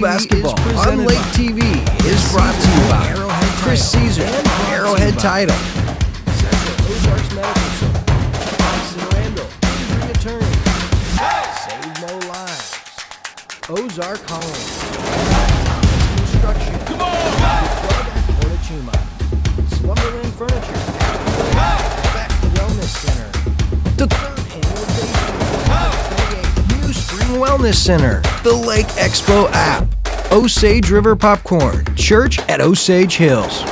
Basketball on Lake TV is brought to you by Chris Caesar, Arrowhead Title, Ozarks Medical Center, Randall, Injury Attorney, Save No Lives, Ozark Home, Construction, Portachima, Slumberland Furniture, Beck Wellness Center, the third annual New Spring Wellness Center, the Lake Expo app, Osage River Popcorn, Church at Osage Hills.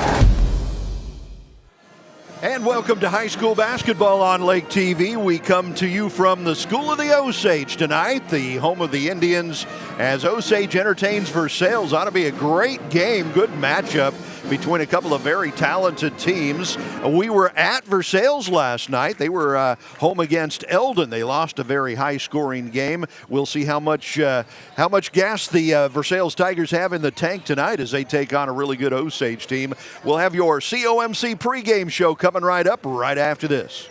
And welcome to high school basketball on Lake TV. We come to you from the School of the Osage tonight, the home of the Indians, as Osage entertains Versailles. Ought to be a great game, good matchup between a couple of very talented teams. We were at Versailles last night. They were home against Eldon. They lost a very high-scoring game. We'll see how much gas the Versailles Tigers have in the tank tonight as they take on a really good Osage team. We'll have your COMC pregame show coming right up right after this.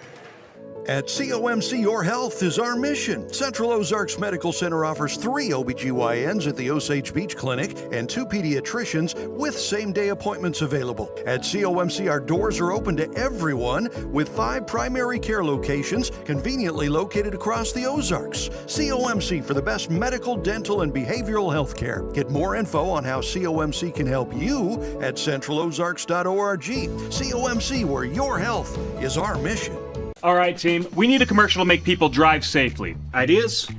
At COMC, your health is our mission. Central Ozarks Medical Center offers 3 OBGYNs at the Osage Beach Clinic and 2 pediatricians with same-day appointments available. At COMC, our doors are open to everyone with 5 primary care locations conveniently located across the Ozarks. COMC for the best medical, dental, and behavioral health care. Get more info on how COMC can help you at centralozarks.org. COMC, where your health is our mission. All right, team. We need a commercial to make people drive safely. Ideas?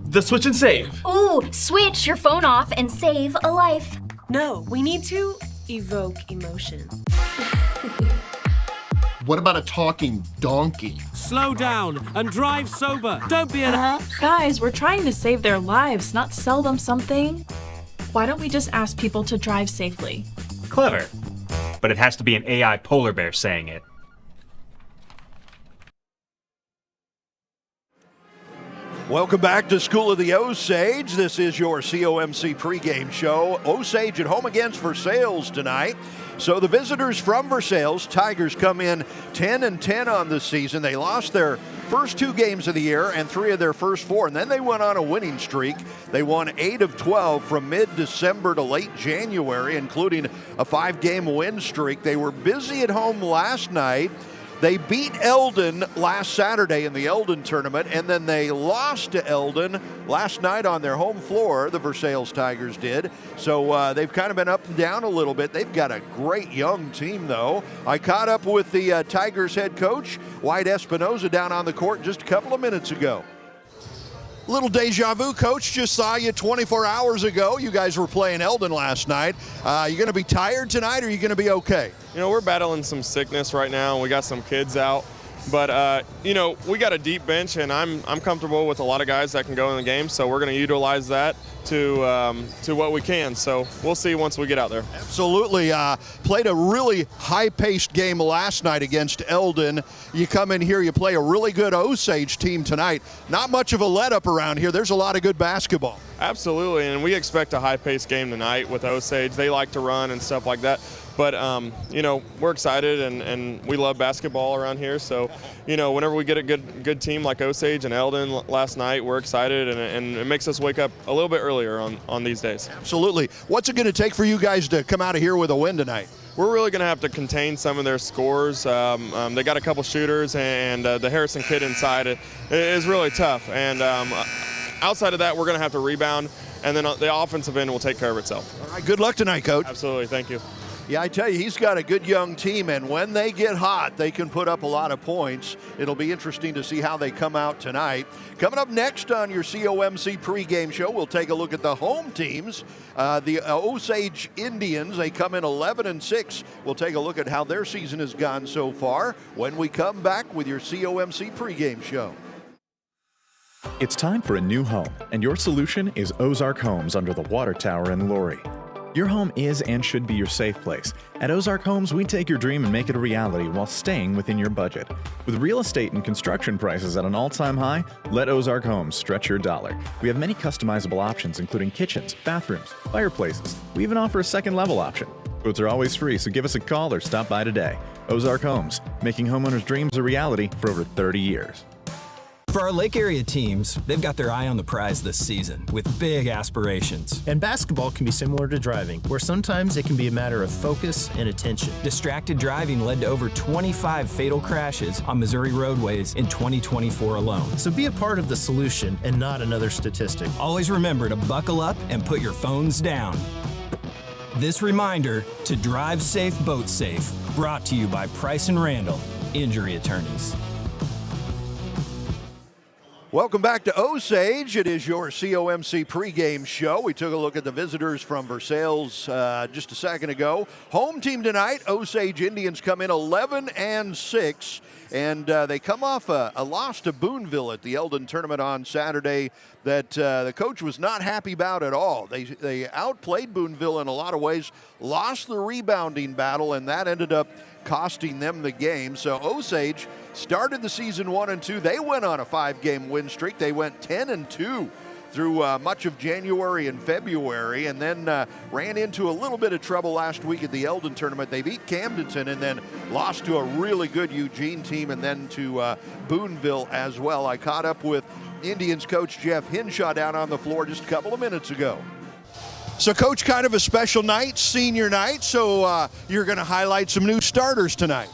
The switch and save. Ooh, switch your phone off and save a life. No, we need to evoke emotion. What about a talking donkey? Slow down and drive sober. Don't be an... Guys, we're trying to save their lives, not sell them something. Why don't we just ask people to drive safely? Clever. But it has to be an AI polar bear saying it. Welcome back to School of the Osage. This is your COMC pregame show. Osage at home against Versailles tonight. So the visitors from Versailles, Tigers, come in 10-10 on the season. They lost their first 2 games of the year and 3 of their first 4, and then they went on a winning streak. They won 8 of 12 from mid-December to late January, including a 5-game win streak. They were busy at home last night. They beat Eldon last Saturday in the Eldon tournament, and then they lost to Eldon last night on their home floor, the Versailles Tigers did. So they've kind of been up and down a little bit. They've got a great young team, though. I caught up with the Tigers head coach, White Espinoza, down on the court just a couple of minutes ago. Little deja vu, Coach. Just saw you 24 hours ago. You guys were playing Eldon last night. You going to be tired tonight, or are you going to be okay? You know, we're battling some sickness right now, and we got some kids out. But, you know, we got a deep bench, and I'm comfortable with a lot of guys that can go in the game, so we're going to utilize that to what we can. So we'll see once we get out there. Absolutely. Played a really high-paced game last night against Eldon. You come in here, you play a really good Osage team tonight. Not much of a let-up around here. There's a lot of good basketball. Absolutely, and we expect a high-paced game tonight with Osage. They like to run and stuff like that. But, you know, we're excited, and we love basketball around here. So, you know, whenever we get a good team like Osage and Eldon last night, we're excited, and it makes us wake up a little bit earlier on these days. Absolutely. What's it going to take for you guys to come out of here with a win tonight? We're really going to have to contain some of their scores. They got a couple shooters, and the Harrison kid inside is really tough. And outside of that, we're going to have to rebound, and then the offensive end will take care of itself. All right, good luck tonight, Coach. Absolutely, thank you. Yeah, I tell you, he's got a good young team, and when they get hot, they can put up a lot of points. It'll be interesting to see how they come out tonight. Coming up next on your COMC pregame show, we'll take a look at the home teams. The Osage Indians, they come in 11-6. We'll take a look at how their season has gone so far when we come back with your COMC pregame show. It's time for a new home, and your solution is Ozark Homes under the water tower in Laurie. Your home is and should be your safe place. At Ozark Homes, we take your dream and make it a reality while staying within your budget. With real estate and construction prices at an all-time high, let Ozark Homes stretch your dollar. We have many customizable options, including kitchens, bathrooms, fireplaces. We even offer a second-level option. Quotes are always free, so give us a call or stop by today. Ozark Homes, making homeowners' dreams a reality for over 30 years. For our Lake Area teams, they've got their eye on the prize this season with big aspirations. And basketball can be similar to driving, where sometimes it can be a matter of focus and attention. Distracted driving led to over 25 fatal crashes on Missouri roadways in 2024 alone. So be a part of the solution and not another statistic. Always remember to buckle up and put your phones down. This reminder to drive safe, boat safe, brought to you by Price & Randall, injury attorneys. Welcome back to Osage. It is your COMC pregame show. We took a look at the visitors from Versailles just a second ago. Home team tonight, Osage Indians come in 11-6, and they come off a loss to Boonville at the Eldon tournament on Saturday that the coach was not happy about at all. They outplayed Boonville in a lot of ways, lost the rebounding battle, and that ended up costing them the game. So Osage started the season 1-2. They went on a 5-game win streak. They went 10-2 through much of January and February, and then ran into a little bit of trouble last week at the Eldon tournament. They beat Camdenton and then lost to a really good Eugene team, and then to Boonville as well. I caught up with Indians coach Jeff Hinshaw down on the floor just a couple of minutes ago. So, Coach, kind of a special night, senior night, so you're going to highlight some new starters tonight.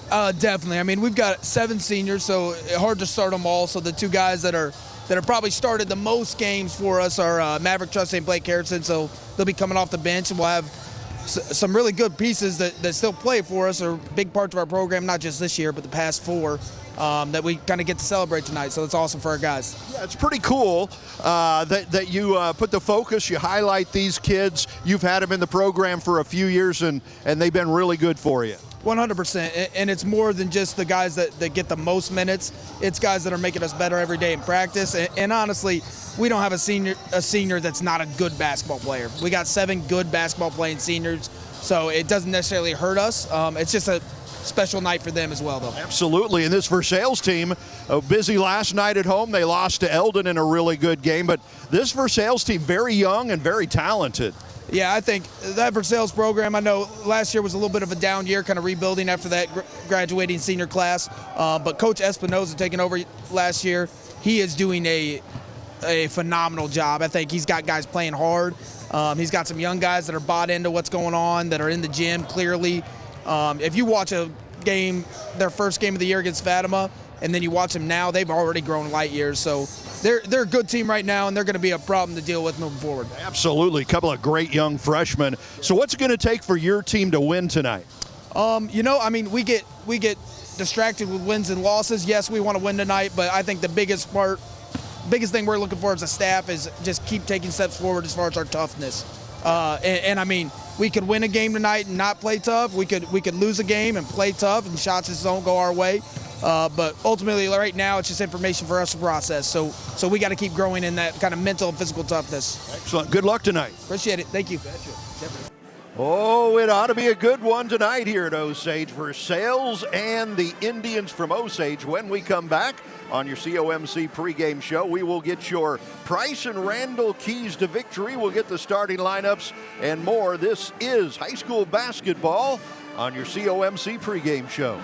Definitely. I mean, we've got 7 seniors, so hard to start them all. So the 2 guys that are probably started the most games for us are Maverick Trust and Blake Harrison, so they'll be coming off the bench, and we'll have some really good pieces that still play for us, are big parts of our program, not just this year, but the past 4. That we kind of get to celebrate tonight, so it's awesome for our guys. Yeah, it's pretty cool that you put the focus, you highlight these kids. You've had them in the program for a few years, and they've been really good for you. 100%, and it's more than just the guys that get the most minutes. It's guys that are making us better every day in practice, and honestly, we don't have a senior that's not a good basketball player. We got 7 good basketball playing seniors, so it doesn't necessarily hurt us. It's just a special night for them as well, though. Absolutely, and this Versailles team, busy last night at home. They lost to Eldon in a really good game, but this Versailles team, very young and very talented. Yeah, I think that Versailles program, I know last year was a little bit of a down year, kind of rebuilding after that graduating senior class, but Coach Espinoza taking over last year, he is doing a phenomenal job. I think he's got guys playing hard. He's got some young guys that are bought into what's going on, that are in the gym clearly. If you watch a game, their first game of the year against Fatima, and then you watch them now, they've already grown light years. So they're a good team right now, and they're going to be a problem to deal with moving forward. Absolutely. A couple of great young freshmen. So what's it going to take for your team to win tonight? I mean, we get distracted with wins and losses. Yes, we want to win tonight, but I think the biggest thing we're looking for as a staff is just keep taking steps forward as far as our toughness. And I mean, we could win a game tonight and not play tough. We could lose a game and play tough, and shots just don't go our way. But ultimately, right now, it's just information for us to process. So we got to keep growing in that kind of mental and physical toughness. Excellent. Good luck tonight. Appreciate it. Thank you. Oh, it ought to be a good one tonight here at Osage. Versailles and the Indians from Osage. When we come back on your COMC pregame show, we will get your Price & Randall keys to victory. We'll get the starting lineups and more. This is high school basketball on your COMC pregame show.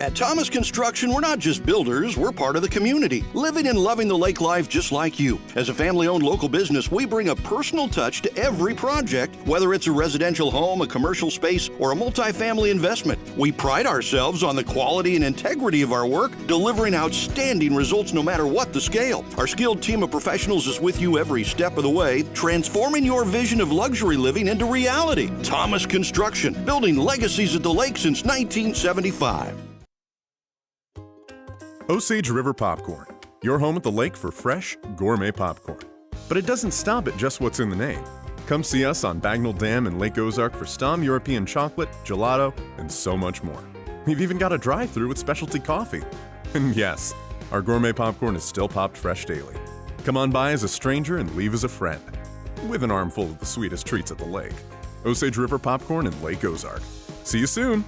At Thomas Construction, we're not just builders, we're part of the community, living and loving the lake life just like you. As a family-owned local business, we bring a personal touch to every project, whether it's a residential home, a commercial space, or a multifamily investment. We pride ourselves on the quality and integrity of our work, delivering outstanding results no matter what the scale. Our skilled team of professionals is with you every step of the way, transforming your vision of luxury living into reality. Thomas Construction, building legacies at the lake since 1975. Osage River Popcorn, your home at the lake for fresh, gourmet popcorn. But it doesn't stop at just what's in the name. Come see us on Bagnell Dam in Lake Ozark for Stom European chocolate, gelato, and so much more. We've even got a drive-thru with specialty coffee. And yes, our gourmet popcorn is still popped fresh daily. Come on by as a stranger and leave as a friend, with an armful of the sweetest treats at the lake. Osage River Popcorn in Lake Ozark. See you soon!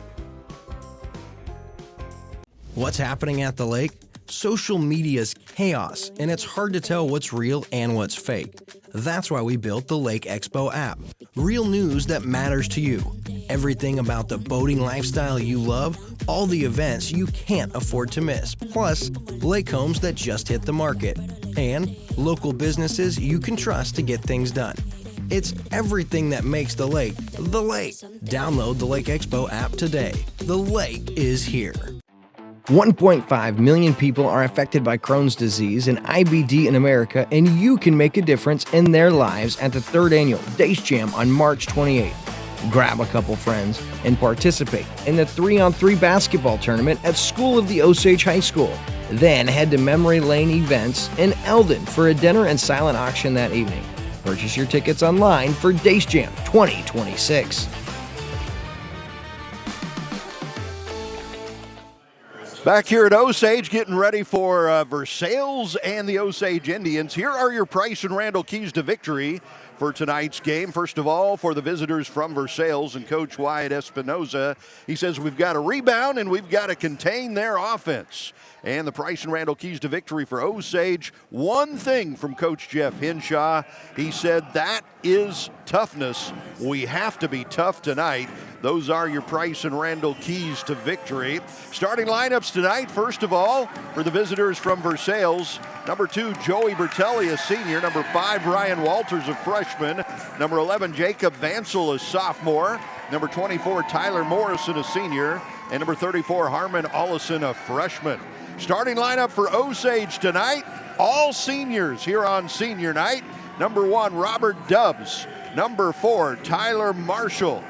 What's happening at the lake? Social media's chaos, and it's hard to tell what's real and what's fake. That's why we built the Lake Expo app. Real news that matters to you. Everything about the boating lifestyle you love, all the events you can't afford to miss, plus lake homes that just hit the market, and local businesses you can trust to get things done. It's everything that makes the lake the lake. Download the Lake Expo app today. The lake is here. 1.5 million people are affected by Crohn's disease and IBD in America, and you can make a difference in their lives at the 3rd annual Dace Jam on March 28th. Grab a couple friends and participate in the 3-on-3 basketball tournament at School of the Osage High School. Then head to Memory Lane Events in Eldon for a dinner and silent auction that evening. Purchase your tickets online for Dace Jam 2026. Back here at Osage, getting ready for Versailles and the Osage Indians. Here are your Price and Randall keys to victory for tonight's game. First of all, for the visitors from Versailles and Coach Wyatt Espinoza, he says we've got to rebound and we've got to contain their offense. And the Price and Randall keys to victory for Osage, one thing from Coach Jeff Hinshaw, he said that is toughness. We have to be tough tonight. Those are your Price and Randall keys to victory. Starting lineups tonight, first of all, for the visitors from Versailles, number 2, Joey Bertelli, a senior. Number 5, Ryan Walters, a freshman. Number 11, Jacob Vansel, a sophomore. Number 24, Tyler Morrison, a senior. And number 34, Harmon Ollison, a freshman. Starting lineup for Osage tonight, all seniors here on senior night. Number 1, Robert Dubbs. Number 4, Tyler Marshall.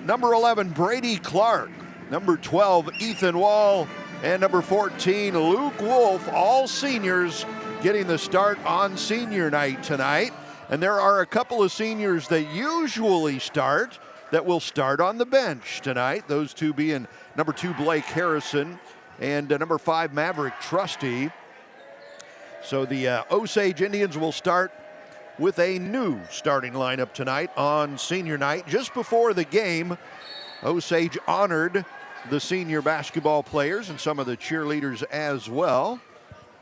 Number 11, Brady Clark. Number 12, Ethan Wall. And number 14, Luke Wolf, all seniors getting the start on senior night tonight. And there are a couple of seniors that usually start that will start on the bench tonight. Those two being number 2, Blake Harrison, and number 5, Maverick Trusty. So the Osage Indians will start with a new starting lineup tonight on senior night. Just before the game, Osage honored the senior basketball players and some of the cheerleaders as well.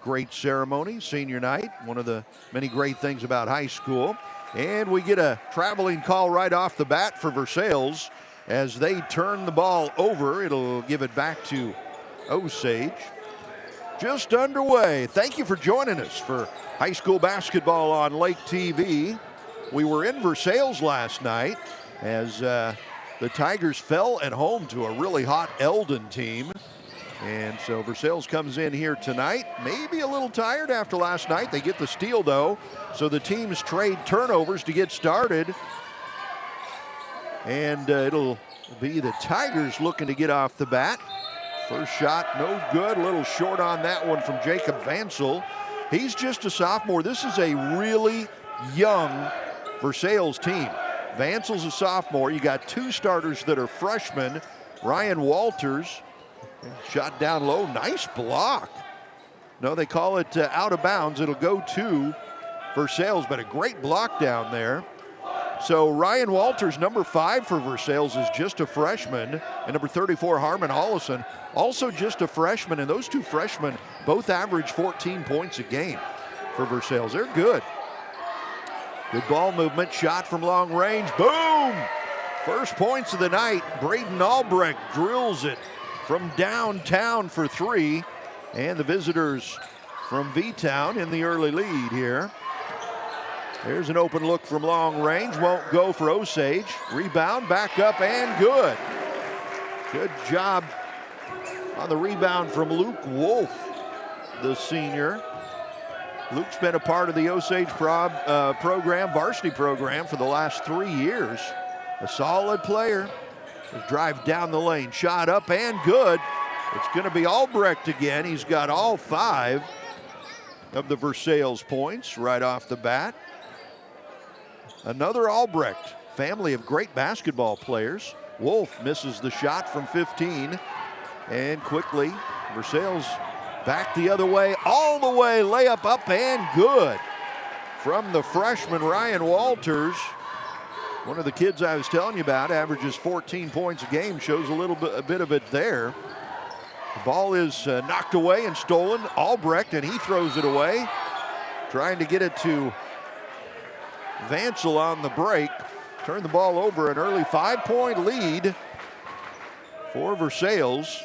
Great ceremony, senior night, one of the many great things about high school. And we get a traveling call right off the bat for Versailles as they turn the ball over. It'll give it back to Osage. Just underway. Thank you for joining us for high school basketball on Lake TV. We were in Versailles last night as the Tigers fell at home to a really hot Eldon team. And so Versailles comes in here tonight, maybe a little tired after last night. They get the steal though, so the teams trade turnovers to get started. And it'll be the Tigers looking to get off the bat. First shot, no good. A little short on that one from Jacob Vansel. He's just a sophomore. This is a really young Versailles team. Vansel's a sophomore. You got 2 starters that are freshmen. Ryan Walters, shot down low. Nice block. No, they call it out of bounds. It'll go to Versailles, but a great block down there. So Ryan Walters, number 5 for Versailles, is just a freshman. And number 34, Harmon Ollison, also just a freshman. And those 2 freshmen both average 14 points a game for Versailles. They're good. Good ball movement, shot from long range. Boom! First points of the night. Braden Albrecht drills it from downtown for three. And the visitors from V-Town in the early lead here. There's an open look from long range. Won't go for Osage. Rebound, back up, and good. Good job on the rebound from Luke Wolf, the senior. Luke's been a part of the Osage program, varsity program, for the last 3 years. A solid player. His drive down the lane, shot up and good. It's going to be Albrecht again. He's got all 5 of the Versailles points right off the bat. Another Albrecht, family of great basketball players. Wolf misses the shot from 15. And quickly, Versailles back the other way, all the way, layup up and good. From the freshman Ryan Walters. One of the kids I was telling you about, averages 14 points a game, shows a bit of it there. The ball is knocked away and stolen. Albrecht, and he throws it away. Trying to get it to Vancel on the break. Turn the ball over, an early 5-point lead for Versailles.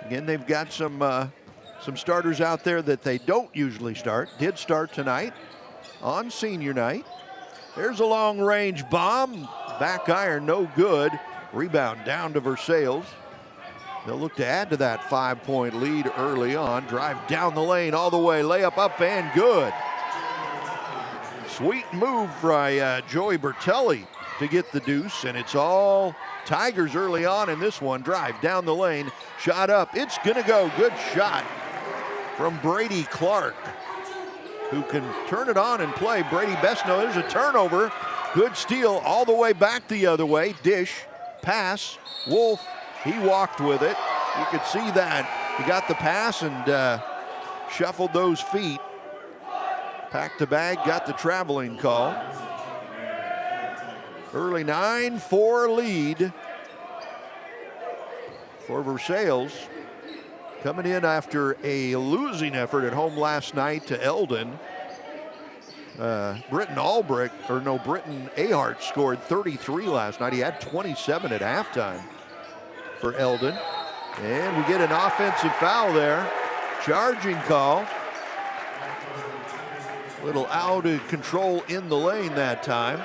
Again, they've got some starters out there that they don't usually start. Did start tonight on senior night. There's a long-range bomb. Back iron, no good. Rebound down to Versailles. They'll look to add to that 5-point lead early on. Drive down the lane all the way, layup up and good. Sweet move by Joey Bertelli to get the deuce, and it's all Tigers early on in this one. Drive down the lane, shot up, it's gonna go. Good shot from Brady Clark, who can turn it on and play. Brady Besno, there's a turnover. Good steal all the way back the other way. Dish, pass, Wolf, he walked with it. You could see that. He got the pass and shuffled those feet. Packed the bag, got the traveling call. Early 9-4 lead for Versailles. Coming in after a losing effort at home last night to Eldon. Britton Ahart scored 33 last night. He had 27 at halftime for Eldon. And we get an offensive foul there. Charging call. Little out of control in the lane that time.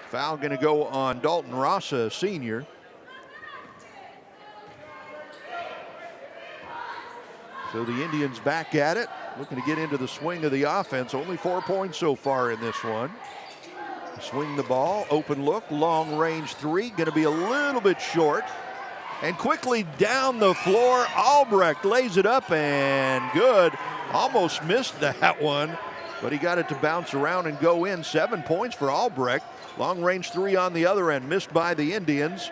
Foul going to go on Dalton Rossa, senior. So the Indians back at it, looking to get into the swing of the offense. Only 4 points so far in this one. Swing the ball, open look, long range three, going to be a little bit short. And quickly down the floor, Albrecht lays it up and good. Almost missed that one, but he got it to bounce around and go in. 7 points for Albrecht. Long range three on the other end, missed by the Indians.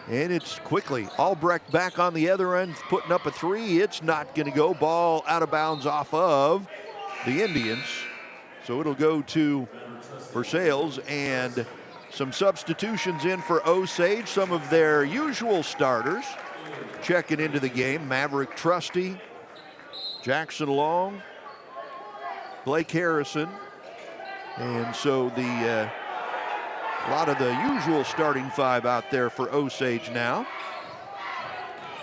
And it's quickly Albrecht back on the other end, putting up a three. It's not going to go. Ball out of bounds off of the Indians. So it'll go to Versailles, and some substitutions in for Osage. Some of their usual starters checking into the game. Maverick Trusty, Jackson Long, Blake Harrison. And so a lot of the usual starting 5 out there for Osage now.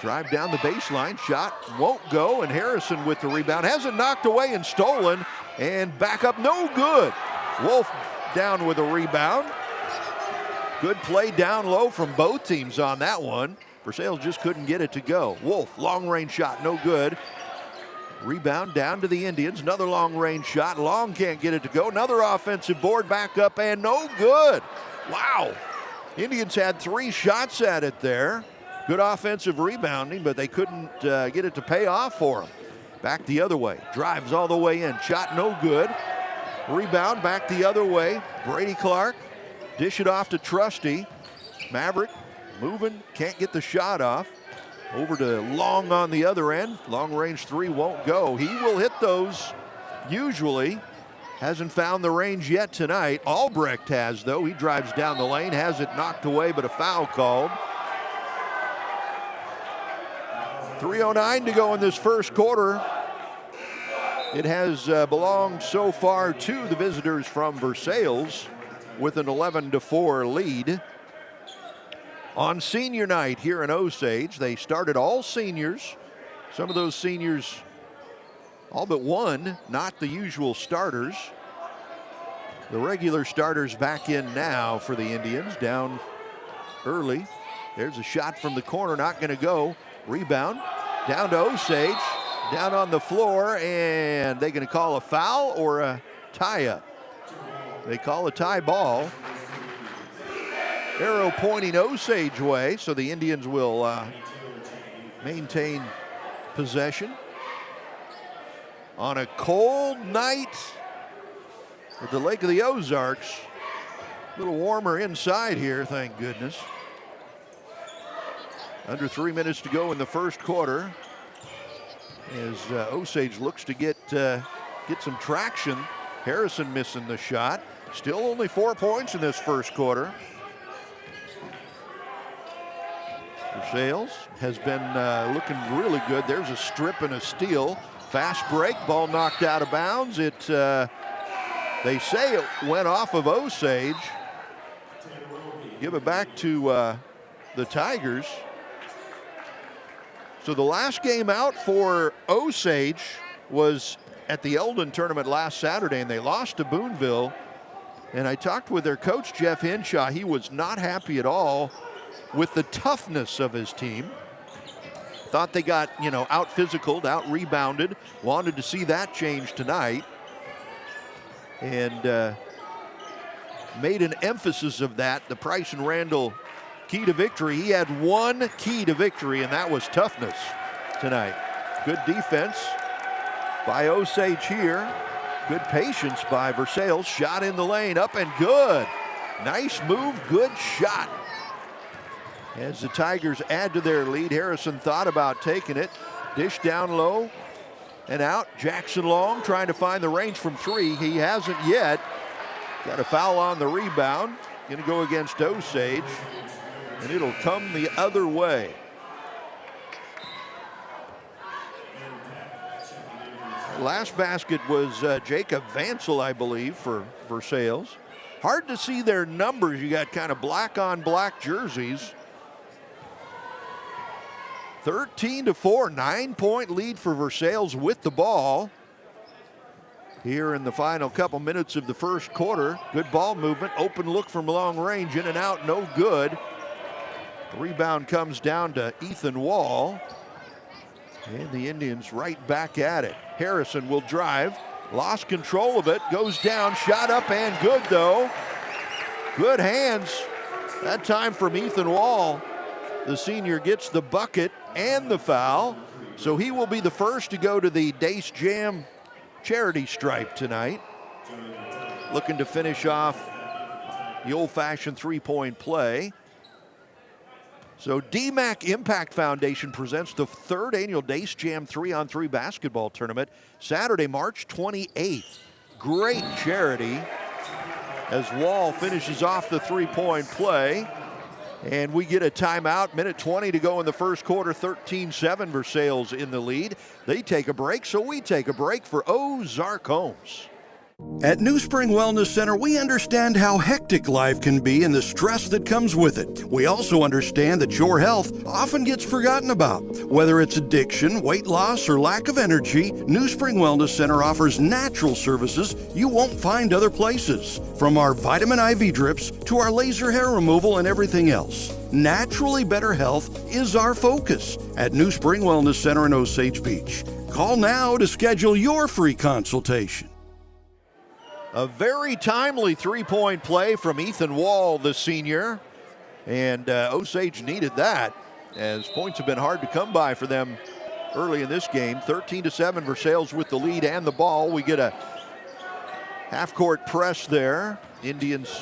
Drive down the baseline, shot won't go, and Harrison with the rebound. Has it knocked away and stolen, and back up, no good. Wolf down with a rebound. Good play down low from both teams on that one. Versailles just couldn't get it to go. Wolf, long range shot, no good. Rebound down to the Indians. Another long range shot. Long can't get it to go. Another offensive board, back up and no good. Wow. Indians had 3 shots at it there. Good offensive rebounding, but they couldn't get it to pay off for them. Back the other way. Drives all the way in. Shot no good. Rebound back the other way. Brady Clark. Dish it off to Trusty. Maverick moving. Can't get the shot off. Over to Long on the other end. Long range three won't go. He will hit those usually. Hasn't found the range yet tonight. Albrecht has, though. He drives down the lane, has it knocked away, but a foul called. 3:09 to go in this first quarter. It has belonged so far to the visitors from Versailles with an 11-4 lead. On senior night here in Osage, they started all seniors. Some of those seniors, all but one, not the usual starters. The regular starters back in now for the Indians, down early. There's a shot from the corner, not going to go. Rebound down to Osage, down on the floor, and they're going to call a foul or a tie-up. They call a tie ball. Arrow pointing Osage way, so the Indians will maintain possession. On a cold night at the Lake of the Ozarks. A little warmer inside here, thank goodness. Under 3 minutes to go in the first quarter as Osage looks to get some traction. Harrison missing the shot. Still only 4 points in this first quarter. Versailles has been looking really good. There's a strip and a steal. Fast break, ball knocked out of bounds. They say it went off of Osage. Give it back to the Tigers. So the last game out for Osage was at the Eldon tournament last Saturday, and they lost to Boonville. And I talked with their coach, Jeff Henshaw. He was not happy at all with the toughness of his team. Thought they got, out physicaled, out rebounded. Wanted to see that change tonight. And made an emphasis of that. The Price and Randall key to victory. He had one key to victory, and that was toughness tonight. Good defense by Osage here. Good patience by Versailles. Shot in the lane, up and good. Nice move, good shot. As the Tigers add to their lead, Harrison thought about taking it. Dish down low and out. Jackson Long trying to find the range from three. He hasn't yet. Got a foul on the rebound. Going to go against Osage, and it'll come the other way. Last basket was Jacob Vansel, I believe, for Versailles. Hard to see their numbers. You got kind of black on black jerseys. 13-4, 9-point lead for Versailles with the ball. Here in the final couple minutes of the first quarter. Good ball movement, open look from long range, in and out, no good. The rebound comes down to Ethan Wall. And the Indians right back at it. Harrison will drive, lost control of it, goes down, shot up and good though. Good hands, that time from Ethan Wall. The senior gets the bucket and the foul, so he will be the first to go to the Dace Jam charity stripe tonight. Looking to finish off the old-fashioned three-point play. So DMAC Impact Foundation presents the third annual Dace Jam 3-on-3 basketball tournament, Saturday, March 28th. Great charity as Wall finishes off the three-point play. And we get a timeout, minute 20 to go in the first quarter, 13-7 Versailles in the lead. They take a break, so we take a break for Ozark Homes. At New Spring Wellness Center, we understand how hectic life can be and the stress that comes with it. We also understand that your health often gets forgotten about. Whether it's addiction, weight loss, or lack of energy, New Spring Wellness Center offers natural services you won't find other places. From our vitamin IV drips to our laser hair removal and everything else. Naturally better health is our focus at New Spring Wellness Center in Osage Beach. Call now to schedule your free consultation. A very timely three-point play from Ethan Wall, the senior. And Osage needed that, as points have been hard to come by for them early in this game. 13-7, Versailles with the lead and the ball. We get a half-court press there. Indians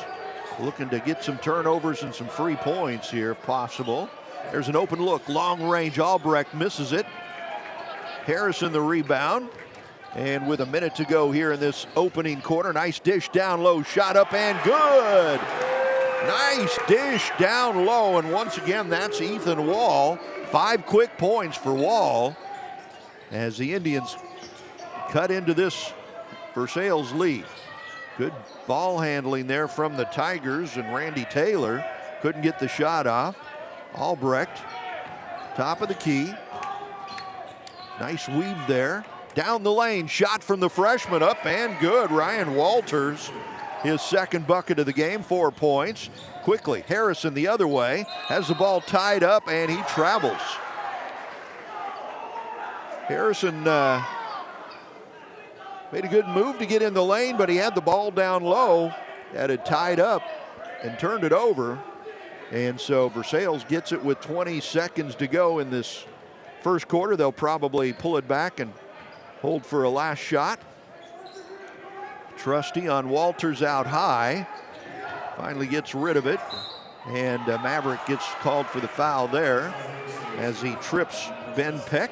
looking to get some turnovers and some free points here if possible. There's an open look, long range. Albrecht misses it. Harrison the rebound. And with a minute to go here in this opening quarter, nice dish down low, shot up and good. Nice dish down low, and once again, that's Ethan Wall. 5 quick points for Wall as the Indians cut into this Versailles lead. Good ball handling there from the Tigers, and Randy Taylor couldn't get the shot off. Albrecht, top of the key. Nice weave there. Down the lane, shot from the freshman, up and good. Ryan Walters, his second bucket of the game, 4 points. Quickly, Harrison the other way, has the ball tied up, and he travels. Harrison made a good move to get in the lane, but he had the ball down low, had it tied up, and turned it over. And so Versailles gets it with 20 seconds to go in this first quarter. They'll probably pull it back and hold for a last shot. Trusty on Walters out high. Finally gets rid of it. And Maverick gets called for the foul there as he trips Ben Peck.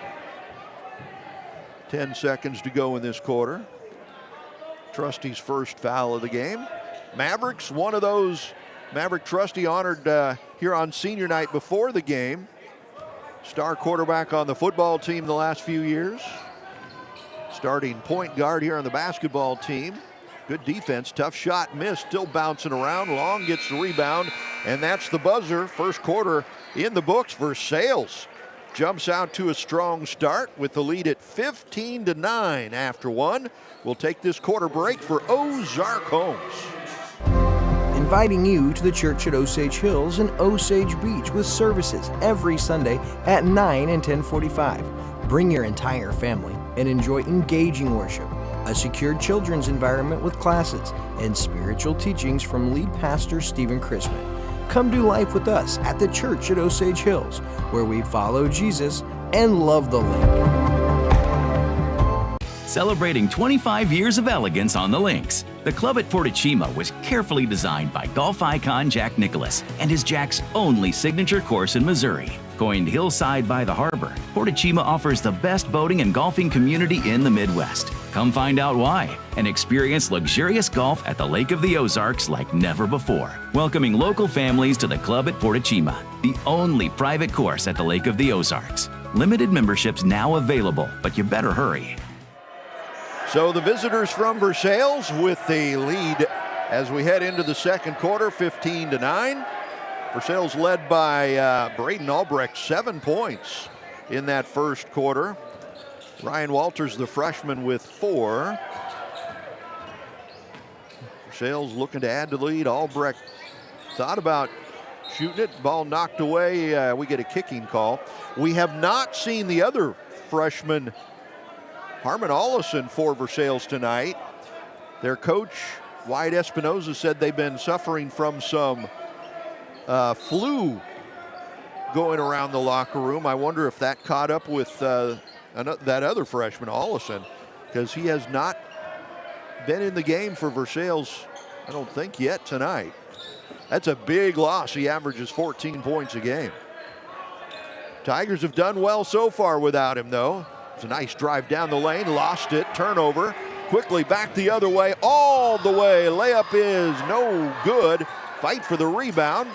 10 seconds to go in this quarter. Trusty's first foul of the game. Mavericks, one of those. Maverick Trusty honored here on senior night before the game. Star quarterback on the football team the last few years. Starting point guard here on the basketball team. Good defense, tough shot, missed, still bouncing around. Long gets the rebound, and that's the buzzer. First quarter in the books. Versailles jumps out to a strong start with the lead at 15-9 after one. We'll take this quarter break for Ozark Homes. Inviting you to the church at Osage Hills and Osage Beach with services every Sunday at 9 and 10:45. Bring your entire family and enjoy engaging worship, a secure children's environment with classes, and spiritual teachings from lead pastor Stephen Chrisman. Come do life with us at the church at Osage Hills, where we follow Jesus and love the lake. Celebrating 25 years of elegance on the links, the club at Portachima was carefully designed by golf icon Jack Nicklaus and is Jack's only signature course in Missouri. Coined hillside by the harbor, Portachima offers the best boating and golfing community in the Midwest. Come find out why and experience luxurious golf at the Lake of the Ozarks like never before. Welcoming local families to the club at Portachima, the only private course at the Lake of the Ozarks. Limited memberships now available, but you better hurry. So the visitors from Versailles with the lead as we head into the second quarter, 15-9. Versailles led by Braden Albrecht, 7 points in that first quarter. Ryan Walters, the freshman, with 4. Versailles looking to add to the lead. Albrecht thought about shooting it. Ball knocked away. We get a kicking call. We have not seen the other freshman, Harmon Ollison, for Versailles tonight. Their coach, Wyatt Espinoza, said they've been suffering from some flu going around the locker room. I wonder if that caught up with that other freshman, Ollison, because he has not been in the game for Versailles, I don't think, yet tonight. That's a big loss. He averages 14 points a game. Tigers have done well so far without him, though. It's a nice drive down the lane, lost it, turnover. Quickly back the other way, all the way. Layup is no good. Fight for the rebound.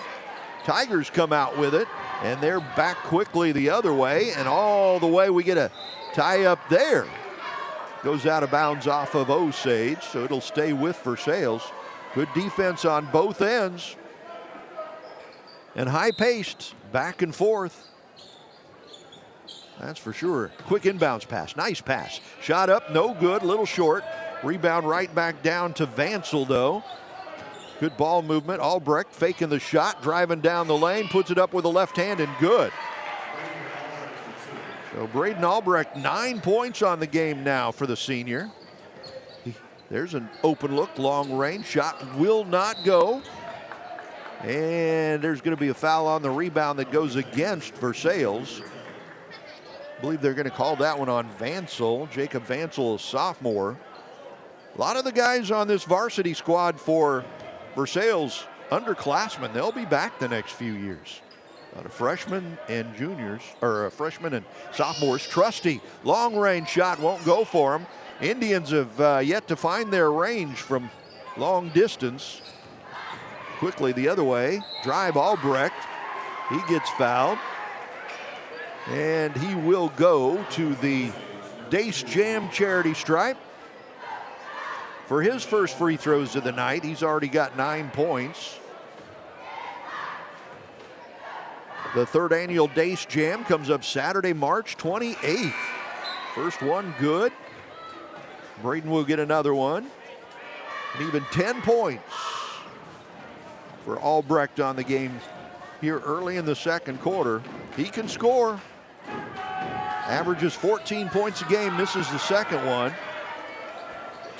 Tigers come out with it, and they're back quickly the other way, and all the way. We get a tie up there. Goes out of bounds off of Osage, so it'll stay with Versailles. Good defense on both ends. And high-paced, back and forth. That's for sure. Quick inbounds pass, nice pass. Shot up, no good, little short. Rebound right back down to Vansel, though. Good ball movement. Albrecht faking the shot, driving down the lane, puts it up with a left hand, and good. So Braden Albrecht, 9 points on the game now for the senior. There's an open look, long range. Shot will not go. And there's going to be a foul on the rebound that goes against Versailles. I believe they're going to call that one on Vansel. Jacob Vansel, a sophomore. A lot of the guys on this varsity squad for Versailles, underclassmen, they'll be back the next few years. A lot of freshmen and juniors, or freshmen and sophomores. Trusty, long range shot, won't go for him. Indians have yet to find their range from long distance. Quickly the other way, drive Albrecht. He gets fouled. And he will go to the Dace Jam charity stripe for his first free throws of the night. He's already got 9 points. The third annual Dace Jam comes up Saturday, March 28th. First one good. Braden will get another one. And even 10 points for Albrecht on the game here early in the second quarter. He can score. Averages 14 points a game, misses the second one.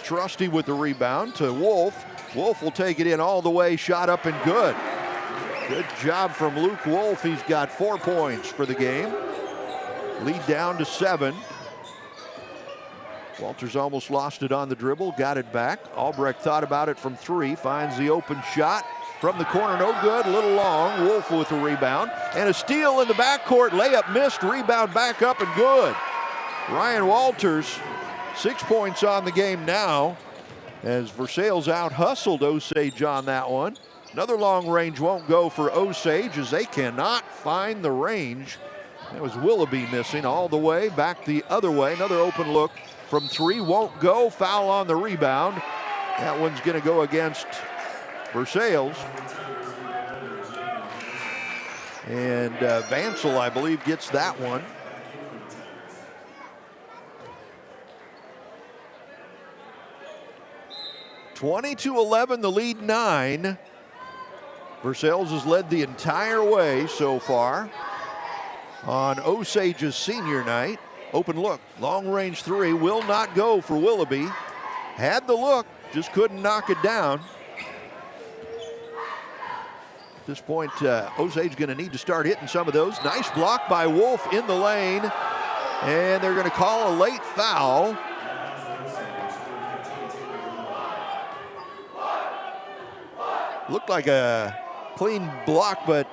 Trusty with the rebound to Wolf. Wolf will take it in all the way, shot up and good. Good job from Luke Wolf. He's got 4 points for the game. Lead down to 7. Walters almost lost it on the dribble, got it back. Albrecht thought about it from 3, finds the open shot from the corner, no good, a little long. Wolf with a rebound, and a steal in the backcourt, layup missed, rebound back up and good. Ryan Walters, 6 points on the game now, as Versailles out-hustled Osage on that one. Another long range won't go for Osage as they cannot find the range. That was Willoughby missing all the way, back the other way. Another open look from 3, won't go, foul on the rebound. That one's gonna go against Versailles. And Vansel, I believe, gets that one. (20-11), the lead 9. Versailles has led the entire way so far on Osage's senior night. Open look, long range 3, will not go for Willoughby. Had the look, just couldn't knock it down. At this point, Osage going to need to start hitting some of those. Nice block by Wolf in the lane, and they're going to call a late foul. Looked like a clean block, but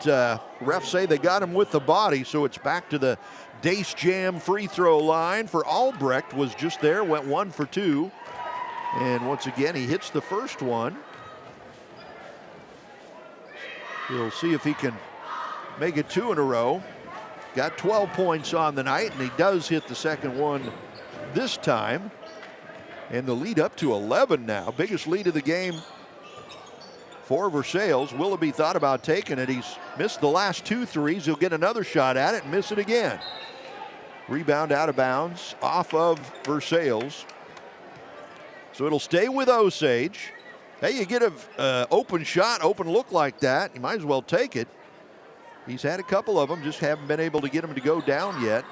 refs say they got him with the body, so it's back to the Dace Jam free throw line for Albrecht. Was just there, went 1 for 2. And once again, he hits the first one. We'll see if he can make it 2 in a row. Got 12 points on the night, and he does hit the second one this time. And the lead up to 11 now. Biggest lead of the game for Versailles. Willoughby thought about taking it. He's missed the last 2 threes. He'll get another shot at it and miss it again. Rebound out of bounds off of Versailles. So it'll stay with Osage. Hey, you get an open shot, open look like that, you might as well take it. He's had a couple of them, just haven't been able to get him to go down yet.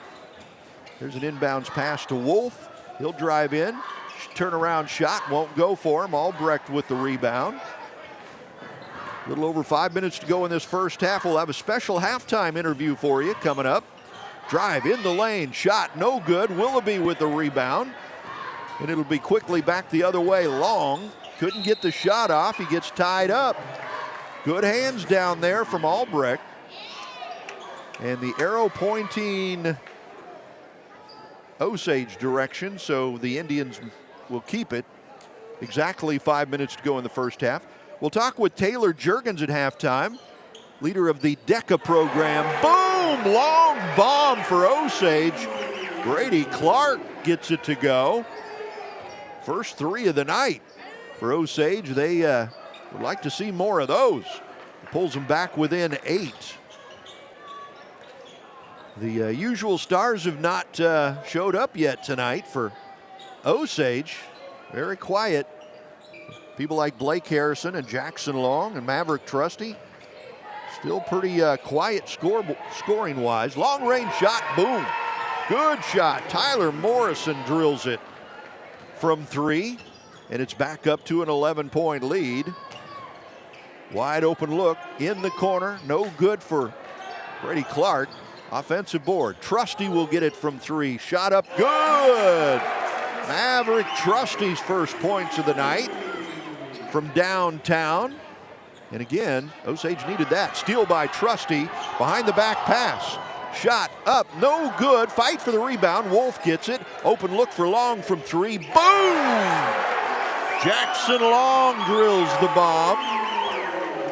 There's an inbounds pass to Wolf. He'll drive in. Turnaround shot won't go for him. Albrecht with the rebound. A little over 5 minutes to go in this first half. We'll have a special halftime interview for you coming up. Drive in the lane, shot no good. Willoughby with the rebound. And it'll be quickly back the other way. Long, couldn't get the shot off. He gets tied up. Good hands down there from Albrecht. And the arrow pointing Osage direction, so the Indians will keep it. Exactly 5 minutes to go in the first half. We'll talk with Taylor Juergens at halftime, leader of the DECA program. Boom! Long bomb for Osage. Brady Clark gets it to go. First 3 of the night for Osage. They would like to see more of those. Pulls them back within 8. The usual stars have not showed up yet tonight for Osage. Very quiet. People like Blake Harrison and Jackson Long and Maverick Trusty. Still pretty quiet scoring-wise. Long-range shot, boom. Good shot. Tyler Morrison drills it from 3, and it's back up to an 11-point lead. Wide open look in the corner. No good for Brady Clark. Offensive board. Trusty will get it from 3. Shot up, good. Maverick Trusty's first points of the night from downtown. And again, Osage needed that. Steal by Trusty, behind the back pass. Shot up, no good. Fight for the rebound. Wolf gets it. Open look for Long from 3. Boom! Jackson Long drills the bomb.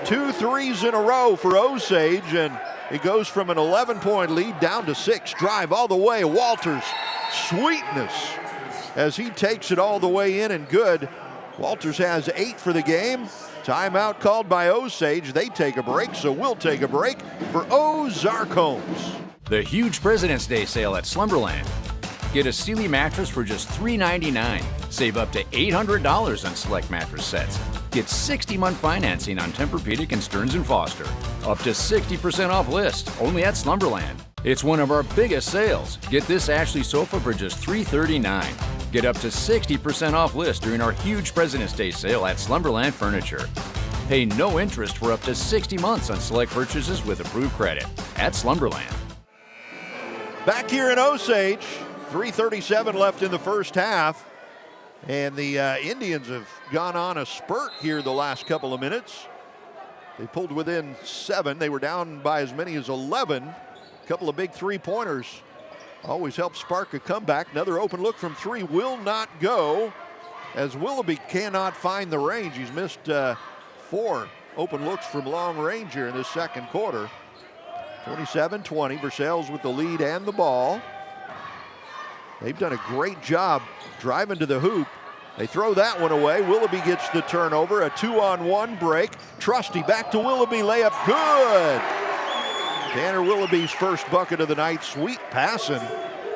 2 threes in a row for Osage, and it goes from an 11-point lead down to 6. Drive all the way. Walters, sweetness as he takes it all the way in, and good. Walters has 8 for the game. Timeout called by Osage. They take a break, so we'll take a break for Ozarks Homes. The huge President's Day sale at Slumberland. Get a Sealy mattress for just $399. Save up to $800 on select mattress sets. Get 60-month financing on Tempur-Pedic and Stearns & Foster. Up to 60% off list, only at Slumberland. It's one of our biggest sales. Get this Ashley sofa for just $339. Get up to 60% off list during our huge President's Day sale at Slumberland Furniture. Pay no interest for up to 60 months on select purchases with approved credit at Slumberland. Back here in Osage, 3:37 left in the first half. And the Indians have gone on a spurt here the last couple of minutes. They pulled within 7. They were down by as many as 11. A couple of big three-pointers always help spark a comeback. Another open look from 3 will not go, as Willoughby cannot find the range. He's missed 4 open looks from long range here in this second quarter. 27-20, Versailles with the lead and the ball. They've done a great job driving to the hoop. They throw that one away. Willoughby gets the turnover, a 2-on-1 break. Trusty back to Willoughby, layup good. Tanner Willoughby's first bucket of the night. Sweet passing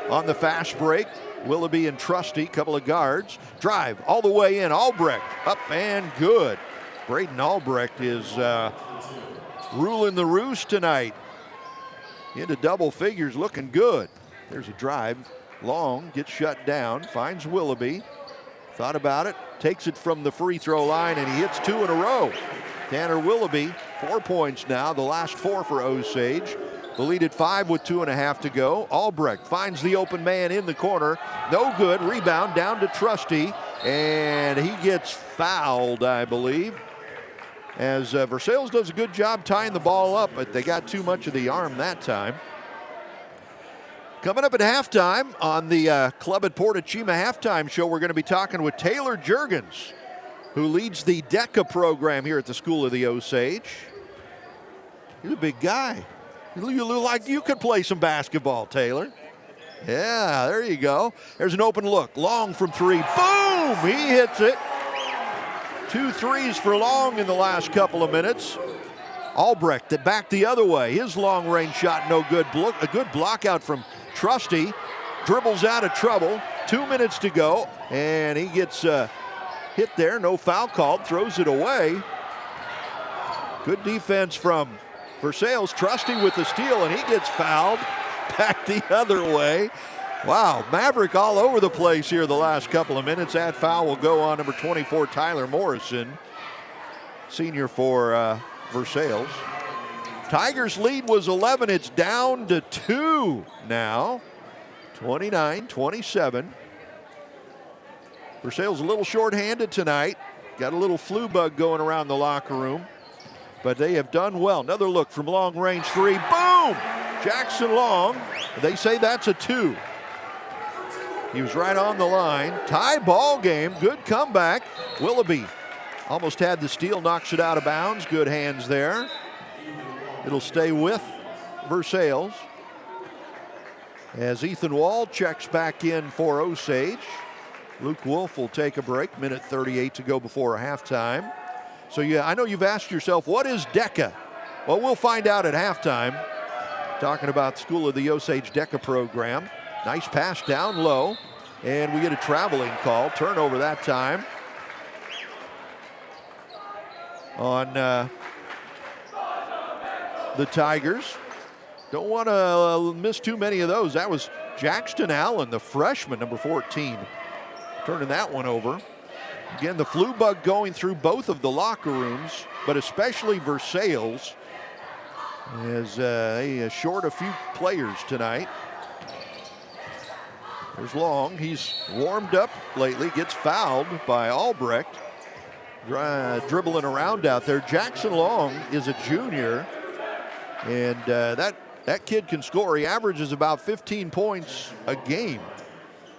on the fast break. Willoughby and Trusty, couple of guards. Drive all the way in. Albrecht up and good. Braden Albrecht is ruling the roost tonight. Into double figures, looking good. There's a drive. Long gets shut down, finds Willoughby. Thought about it, takes it from the free throw line, and he hits 2 in a row. Tanner Willoughby, 4 points now, the last 4 for Osage. The lead at 5 with 2.5 to go. Albrecht finds the open man in the corner. No good, rebound down to Trusty, and he gets fouled, I believe. As Versailles does a good job tying the ball up, but they got too much of the arm that time. Coming up at halftime on the Club at Port Chima halftime show, we're going to be talking with Taylor Juergens, who leads the DECA program here at the School of the Osage. He's a big guy. You look like you could play some basketball, Taylor. Yeah, there you go. There's an open look. Long from 3. Boom! He hits it. 2 threes for Long in the last couple of minutes. Albrecht back the other way. His long range shot no good. A good block out from Trusty. Dribbles out of trouble. 2 minutes to go. And he gets hit there. No foul called. Throws it away. Good defense from Versailles. Trusty with the steal, and he gets fouled. Back the other way. Wow, Maverick all over the place here the last couple of minutes. That foul will go on number 24, Tyler Morrison, senior for Versailles. Tigers' lead was 11. It's down to 2 now. 29-27. Versailles a little short-handed tonight. Got a little flu bug going around the locker room. But they have done well. Another look from long range 3. Boom! Jackson Long. They say that's a 2. He was right on the line. Tie ball game. Good comeback. Willoughby almost had the steal. Knocks it out of bounds. Good hands there. It'll stay with Versailles. As Ethan Wall checks back in for Osage. Luke Wolf will take a break. Minute 38 to go before halftime. So yeah, I know you've asked yourself, what is DECA? Well, we'll find out at halftime. Talking about School of the Osage DECA program. Nice pass down low. And we get a traveling call. Turnover that time on the Tigers. Don't want to miss too many of those. That was Jackson Allen, the freshman, number 14, turning that one over. Again, the flu bug going through both of the locker rooms, but especially Versailles, as they short a few players tonight. There's Long. He's warmed up lately, gets fouled by Albrecht. Dribbling around out there. Jackson Long is a junior, and that kid can score. He averages about 15 points a game,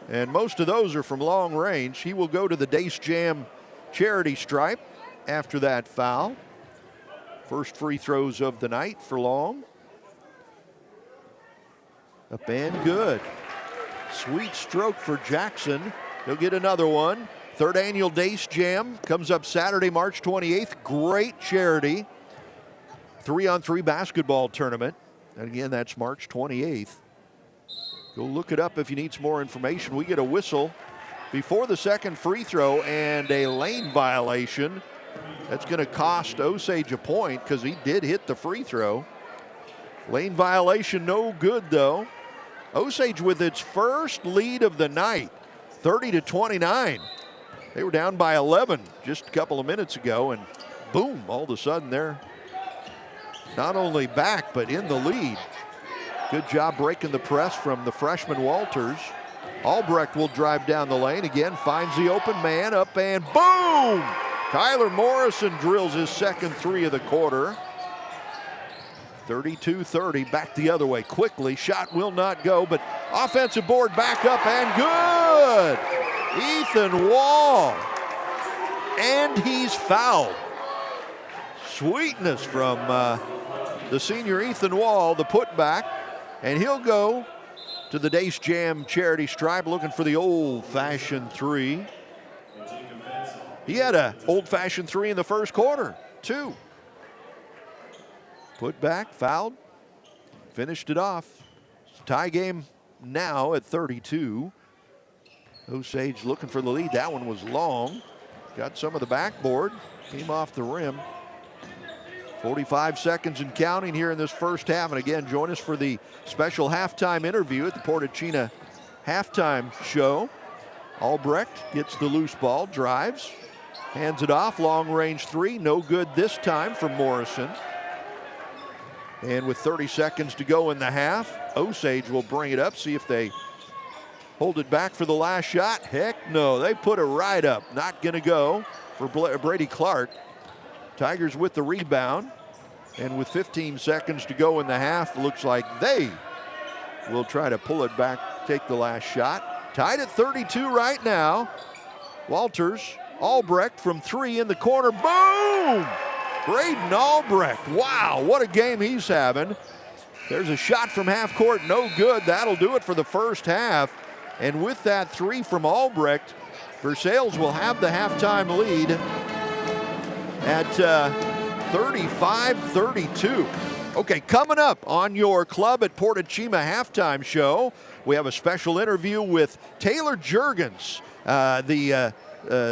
and most of those are from long range. He will go to the Dace Jam charity stripe after that foul. First free throws of the night for Long. Up and good. Sweet stroke for Jackson. He'll get another one. Third annual Dace Jam comes up Saturday, March 28th. Great charity 3-on-3 basketball tournament. And again, that's March 28th. Go look it up if you need some more information. We get a whistle before the second free throw and a lane violation. That's going to cost Osage a point because he did hit the free throw. Lane violation, no good though. Osage with its first lead of the night, 30-29. They were down by 11 just a couple of minutes ago, and boom, all of a sudden they're not only back, but in the lead. Good job breaking the press from the freshman Walters. Albrecht will drive down the lane again, finds the open man, up and boom! Tyler Morrison drills his second three of the quarter. 32-30, back the other way quickly. Shot will not go, but offensive board back up and good! Ethan Wall, and he's fouled. Sweetness from the senior Ethan Wall, the putback, and he'll go to the Dace Jam charity stripe looking for the old-fashioned three. He had an old-fashioned three in the first quarter, too. Put back, fouled, finished it off. Tie game now at 32. Osage looking for the lead. That one was long. Got some of the backboard. Came off the rim. 45 seconds and counting here in this first half. And again, join us for the special halftime interview at the Portachina halftime show. Albrecht gets the loose ball, drives, hands it off. Long range three, no good this time from Morrison. And with 30 seconds to go in the half, Osage will bring it up, see if they hold it back for the last shot. Heck no, they put it right up. Not gonna go for Brady Clark. Tigers with the rebound. And with 15 seconds to go in the half, looks like they will try to pull it back, take the last shot. Tied at 32 right now. Walters, Albrecht from three in the corner, boom! Braden Albrecht, wow, what a game he's having. There's a shot from half court, no good. That'll do it for the first half. And with that three from Albrecht, Versailles will have the halftime lead at 35-32. Okay, coming up on your Club at Portachima halftime show, we have a special interview with Taylor Juergens, the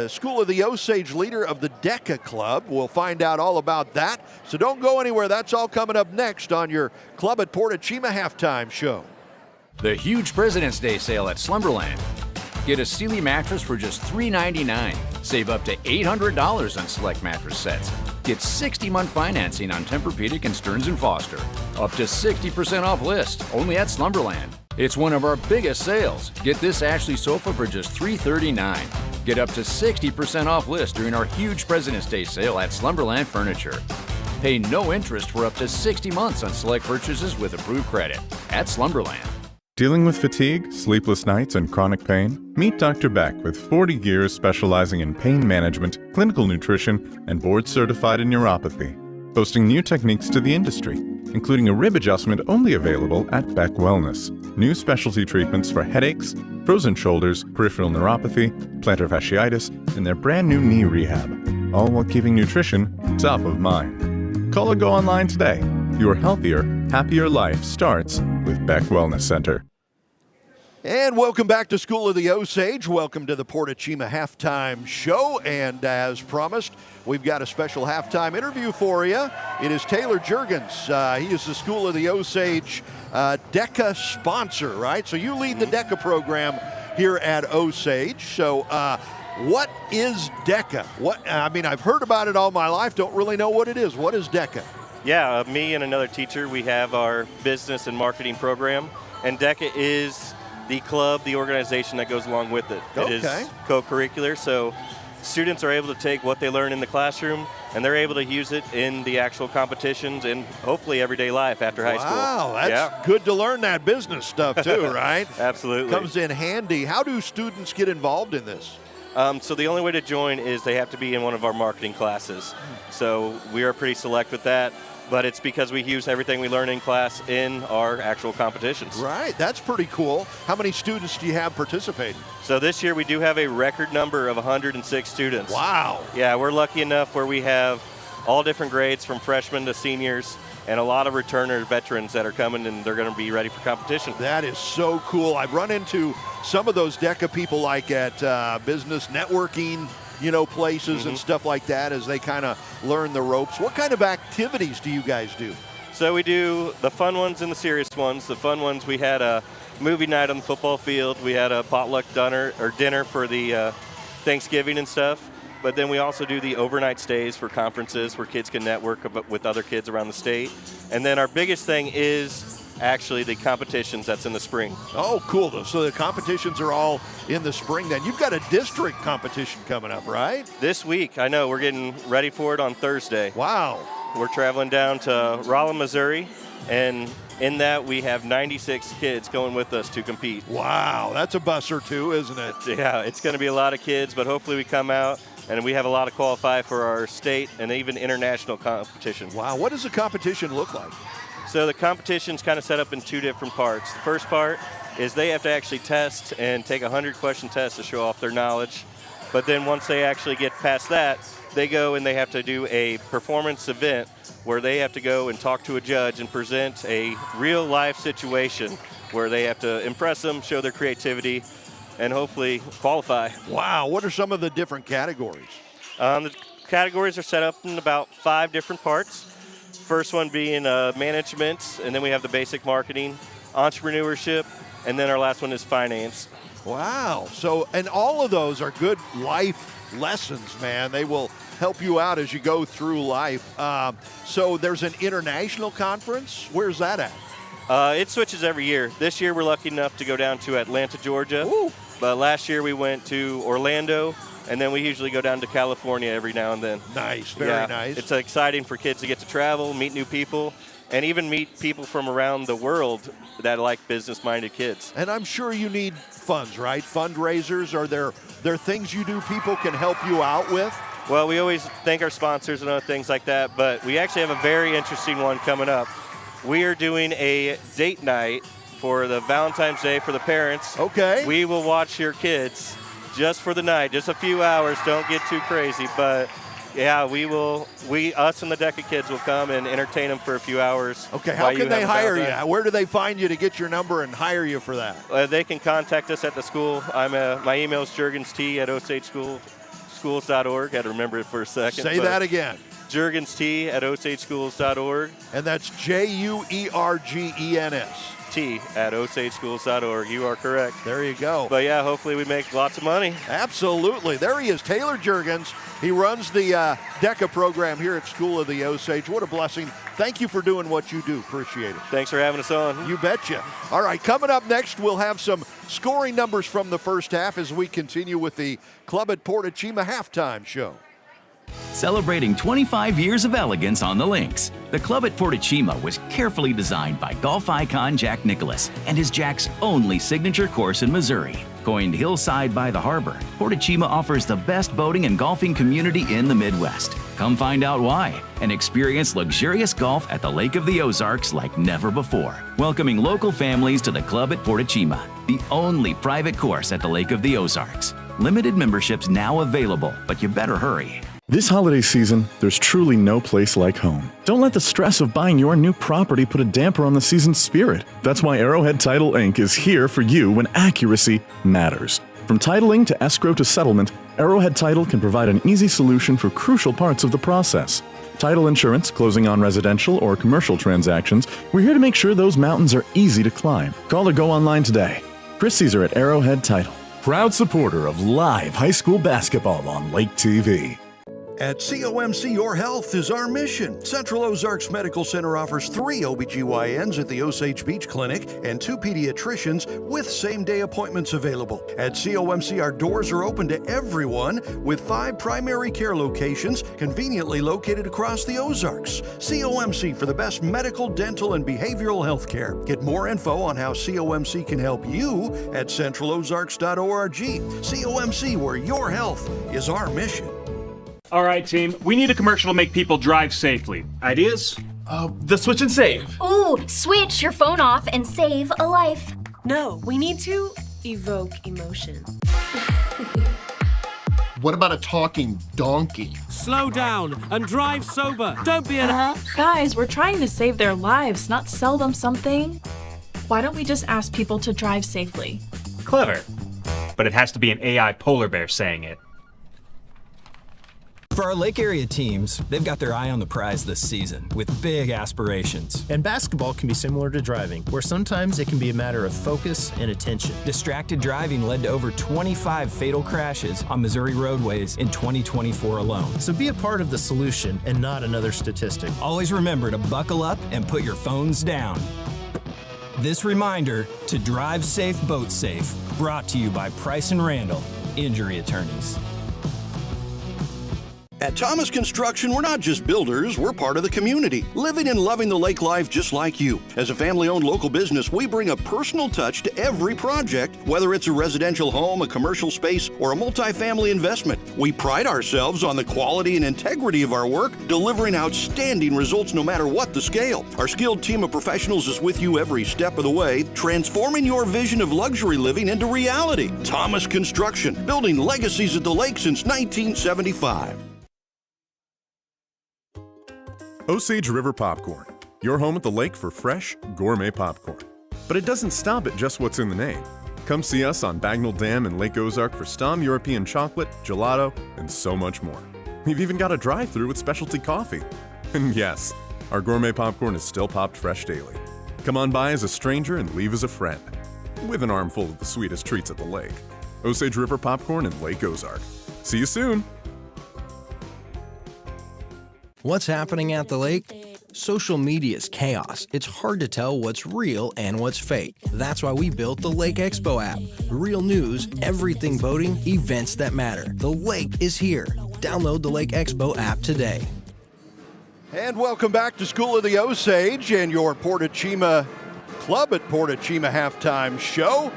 School of the Osage leader of the DECA Club. We'll find out all about that. So don't go anywhere. That's all coming up next on your Club at Portachima halftime show. The huge President's Day sale at Slumberland. Get a Sealy mattress for just $399. Save up to $800 on select mattress sets. Get 60-month financing on Tempur-Pedic and Stearns & Foster. Up to 60% off list, only at Slumberland. It's one of our biggest sales. Get this Ashley sofa for just $339. Get up to 60% off list during our huge President's Day sale at Slumberland Furniture. Pay no interest for up to 60 months on select purchases with approved credit at Slumberland. Dealing with fatigue, sleepless nights, and chronic pain? Meet Dr. Beck with 40 years specializing in pain management, clinical nutrition, and board-certified in neuropathy. Boasting new techniques to the industry, including a rib adjustment only available at Beck Wellness. New specialty treatments for headaches, frozen shoulders, peripheral neuropathy, plantar fasciitis, and their brand new knee rehab. All while keeping nutrition top of mind. Call or go online today. Your healthier, happier life starts with Beck Wellness Center. And welcome back to School of the Osage. Welcome to the Portachima halftime show. And as promised, we've got a special halftime interview for you. It is Taylor Juergens. He is the School of the Osage DECA sponsor, right? So you lead the DECA program here at Osage. So what is DECA? I've heard about it all my life. Don't really know what it is. What is DECA? Yeah, me and another teacher, we have our business and marketing program, and DECA is the club, the organization that goes along with it. It is co-curricular, so students are able to take what they learn in the classroom, and they're able to use it in the actual competitions and hopefully everyday life after high school. Wow, that's good to learn that business stuff too, right? Absolutely. Comes in handy. How do students get involved in this? So the only way to join is they have to be in one of our marketing classes. So we are pretty select with that, but it's because we use everything we learn in class in our actual competitions. Right, that's pretty cool. How many students do you have participating? So this year we do have a record number of 106 students. Wow. Yeah, we're lucky enough where we have all different grades from freshmen to seniors, and a lot of returner veterans that are coming, and they're going to be ready for competition. That is so cool. I've run into some of those DECA people like at business networking, places and stuff like that as they kind of learn the ropes. What kind of activities do you guys do? So we do the fun ones and the serious ones. The fun ones, we had a movie night on the football field. We had a potluck dinner for the Thanksgiving and stuff. But then we also do the overnight stays for conferences where kids can network with other kids around the state. And then our biggest thing is actually the competitions that's in the spring. Oh, cool. So the competitions are all in the spring then. You've got a district competition coming up, right? This week, I know. We're getting ready for it on Thursday. Wow. We're traveling down to Rolla, Missouri, and in that we have 96 kids going with us to compete. Wow, that's a bus or two, isn't it? Yeah, it's going to be a lot of kids, but hopefully we come out and we have a lot of qualify for our state and even international competition. Wow, what does the competition look like? So the competition's kind of set up in two different parts. The first part is they have to actually test and take a 100-question test to show off their knowledge. But then once they actually get past that, they go and they have to do a performance event where they have to go and talk to a judge and present a real-life situation where they have to impress them, show their creativity, and hopefully qualify. Wow, what are some of the different categories? The categories are set up in about 5 different parts. First one being management, and then we have the basic marketing, entrepreneurship, and then our last one is finance. Wow, so, and all of those are good life lessons, man. They will help you out as you go through life. So there's an international conference. Where's that at? It switches every year. This year we're lucky enough to go down to Atlanta, Georgia. Ooh. But last year we went to Orlando, and then we usually go down to California every now and then. Nice, very nice. It's exciting for kids to get to travel, meet new people, and even meet people from around the world that like business-minded kids. And I'm sure you need funds, right? Fundraisers, are there things you do people can help you out with? Well, we always thank our sponsors and other things like that, but we actually have a very interesting one coming up. We are doing a date night for the Valentine's Day for the parents. Okay. We will watch your kids just for the night, just a few hours. Don't get too crazy, but yeah, us and the DECA kids will come and entertain them for a few hours. Okay, how can they hire you? Where do they find you to get your number and hire you for that? They can contact us at the school. My email is jurgenst@osageschools.org. I had to remember it for a second. Say that again. jurgenst@osageschools.org. And that's JUERGENS. @osageschools.org. You are correct. There you go. But yeah, hopefully we make lots of money. Absolutely. There he is, Taylor Jurgens. He runs the DECA program here at School of the Osage. What a blessing. Thank you for doing what you do. Appreciate it. Thanks for having us on. You betcha. All right, coming up next, we'll have some scoring numbers from the first half as we continue with the Club at Port Chima halftime show. Celebrating 25 years of elegance on the links, the Club at Port Chima was carefully designed by golf icon Jack Nicklaus and is Jack's only signature course in Missouri. Coined hillside by the harbor, Port Chima offers the best boating and golfing community in the Midwest. Come find out why and experience luxurious golf at the Lake of the Ozarks like never before. Welcoming local families to the Club at Port Chima, the only private course at the Lake of the Ozarks. Limited memberships now available, but you better hurry. This holiday season, there's truly no place like home. Don't let the stress of buying your new property put a damper on the season's spirit. That's why Arrowhead Title Inc. is here for you when accuracy matters. From titling to escrow to settlement, Arrowhead Title can provide an easy solution for crucial parts of the process. Title insurance, closing on residential or commercial transactions, we're here to make sure those mountains are easy to climb. Call or go online today. Chris Caesar at Arrowhead Title, proud supporter of live high school basketball on Lake TV. At COMC, your health is our mission. Central Ozarks Medical Center offers 3 OBGYNs at the Osage Beach Clinic and 2 pediatricians with same-day appointments available. At COMC, our doors are open to everyone with 5 primary care locations conveniently located across the Ozarks. COMC for the best medical, dental, and behavioral health care. Get more info on how COMC can help you at centralozarks.org. COMC, where your health is our mission. All right, team. We need a commercial to make people drive safely. Ideas? The switch and save. Ooh, switch your phone off and save a life. No, we need to evoke emotion. What about a talking donkey? Slow down and drive sober. Don't be an Guys, we're trying to save their lives, not sell them something. Why don't we just ask people to drive safely? Clever. But it has to be an AI polar bear saying it. For our Lake area teams, they've got their eye on the prize this season with big aspirations. And basketball can be similar to driving, where sometimes it can be a matter of focus and attention. Distracted driving led to over 25 fatal crashes on Missouri roadways in 2024 alone. So be a part of the solution and not another statistic. Always remember to buckle up and put your phones down. This reminder to drive safe, boat safe, brought to you by Price and Randall, injury attorneys. At Thomas Construction, we're not just builders, we're part of the community, living and loving the lake life just like you. As a family-owned local business, we bring a personal touch to every project, whether it's a residential home, a commercial space, or a multifamily investment. We pride ourselves on the quality and integrity of our work, delivering outstanding results no matter what the scale. Our skilled team of professionals is with you every step of the way, transforming your vision of luxury living into reality. Thomas Construction, building legacies at the lake since 1975. Osage River Popcorn, your home at the lake for fresh, gourmet popcorn. But it doesn't stop at just what's in the name. Come see us on Bagnell Dam in Lake Ozark for Stom European chocolate, gelato, and so much more. We've even got a drive-thru with specialty coffee. And yes, our gourmet popcorn is still popped fresh daily. Come on by as a stranger and leave as a friend, with an armful of the sweetest treats at the lake. Osage River Popcorn in Lake Ozark. See you soon! What's happening at the lake? Social media is chaos. It's hard to tell what's real and what's fake. That's why we built the Lake Expo app. Real news, everything boating, events that matter. The lake is here. Download the Lake Expo app today. And welcome back to School of the Osage and your Portachima Club at Portachima halftime show.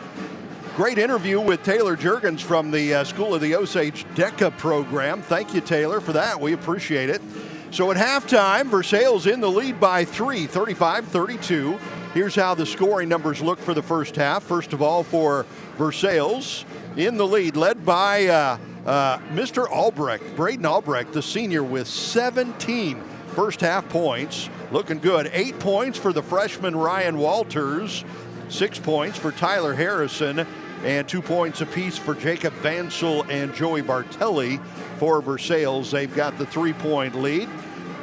Great interview with Taylor Juergens from the School of the Osage DECA program. Thank you, Taylor, for that. We appreciate it. So at halftime, Versailles in the lead by 3, 35-32. Here's how the scoring numbers look for the first half. First of all, for Versailles in the lead, led by Mr. Albrecht, Braden Albrecht, the senior, with 17 first half points. Looking good. 8 points for the freshman Ryan Walters, 6 points for Tyler Harrison, and 2 points apiece for Jacob Vansel and Joey Bartelli. For Versailles, they've got the 3-point lead.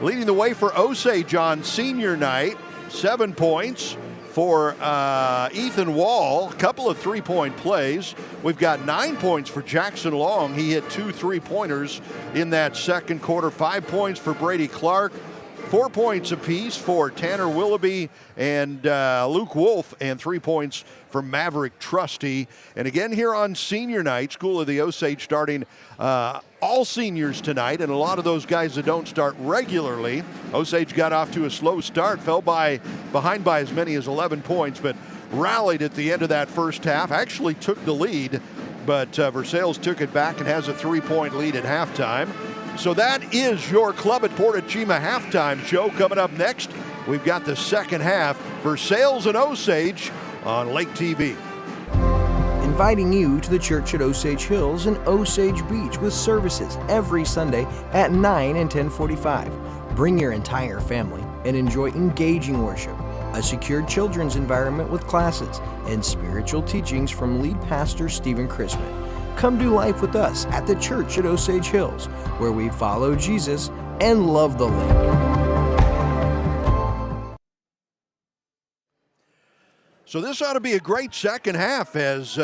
Leading the way for Osage on senior night, 7 points for Ethan Wall, a couple of 3-point plays. We've got 9 points for Jackson Long. He hit 2 3-pointers in that second quarter. 5 points for Brady Clark. 4 points apiece for Tanner Willoughby and Luke Wolf, and 3 points for Maverick Trusty. And again here on senior night, School of the Osage starting all seniors tonight, and a lot of those guys that don't start regularly. Osage got off to a slow start, fell behind by as many as 11 points, but rallied at the end of that first half, actually took the lead, but Versailles took it back and has a 3-point lead at halftime. So that is your Club at Portachima halftime show. Coming up next, we've got the second half, Versailles and Osage on Lake TV. Inviting you to the church at Osage Hills and Osage Beach with services every Sunday at 9 and 10:45. Bring your entire family and enjoy engaging worship, a secure children's environment with classes, and spiritual teachings from lead pastor Stephen Chrisman. Come do life with us at the church at Osage Hills, where we follow Jesus and love the lake. So this ought to be a great second half as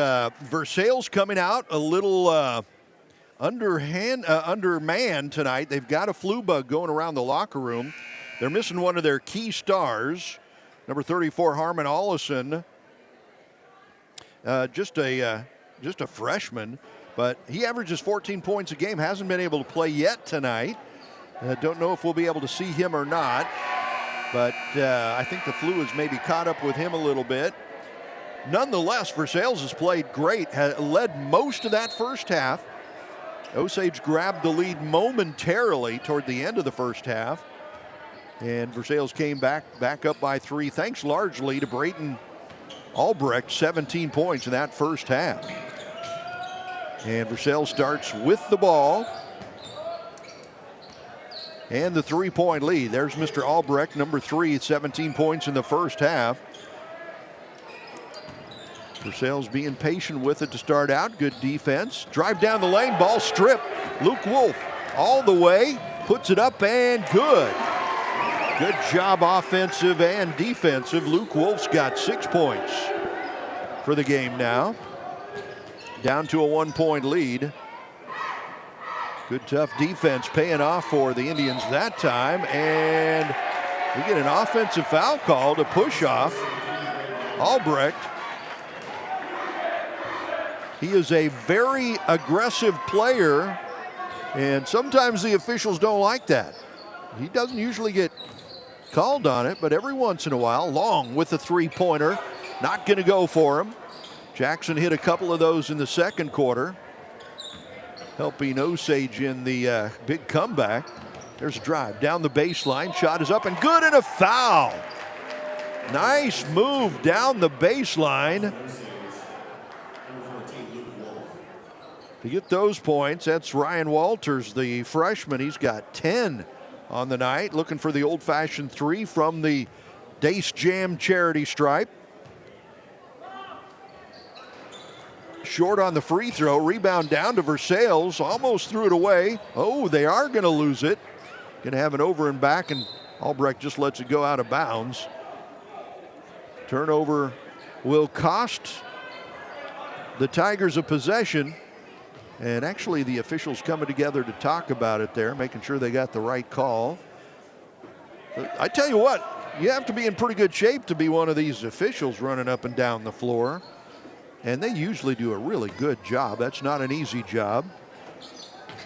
Versailles coming out a little undermanned tonight. They've got a flu bug going around the locker room. They're missing one of their key stars, number 34, Harmon Allison. Just a freshman, but he averages 14 points a game. Hasn't been able to play yet tonight. Don't know if we'll be able to see him or not, but I think the flu has maybe caught up with him a little bit. Nonetheless, Versailles has played great, led most of that first half. Osage grabbed the lead momentarily toward the end of the first half, and Versailles came back up by 3, thanks largely to Brayton Albrecht, 17 points in that first half. And Versailles starts with the ball and the 3-point lead. There's Mr. Albrecht, number 3, 17 points in the first half. Versailles being patient with it to start out. Good defense. Drive down the lane, ball stripped. Luke Wolf all the way, puts it up and good. Good job offensive and defensive. Luke Wolf's got 6 points for the game now. Down to a 1-point lead. Good tough defense paying off for the Indians that time. And we get an offensive foul call to push off Albrecht. He is a very aggressive player, and sometimes the officials don't like that. He doesn't usually get called on it, but every once in a while. Long with the 3-pointer, not going to go for him. Jackson hit a couple of those in the second quarter, helping Osage in the big comeback. There's a drive down the baseline, shot is up and good, and a foul. Nice move down the baseline to get those points. That's Ryan Walters, the freshman. He's got 10 on the night, looking for the old-fashioned 3 from the Dace Jam charity stripe. Short on the free throw, rebound down to Versailles, almost threw it away. Oh, they are going to lose it. Going to have an over and back, and Albrecht just lets it go out of bounds. Turnover will cost the Tigers a possession. And actually, the officials coming together to talk about it there, making sure they got the right call. I tell you what, you have to be in pretty good shape to be one of these officials running up and down the floor. And they usually do a really good job. That's not an easy job.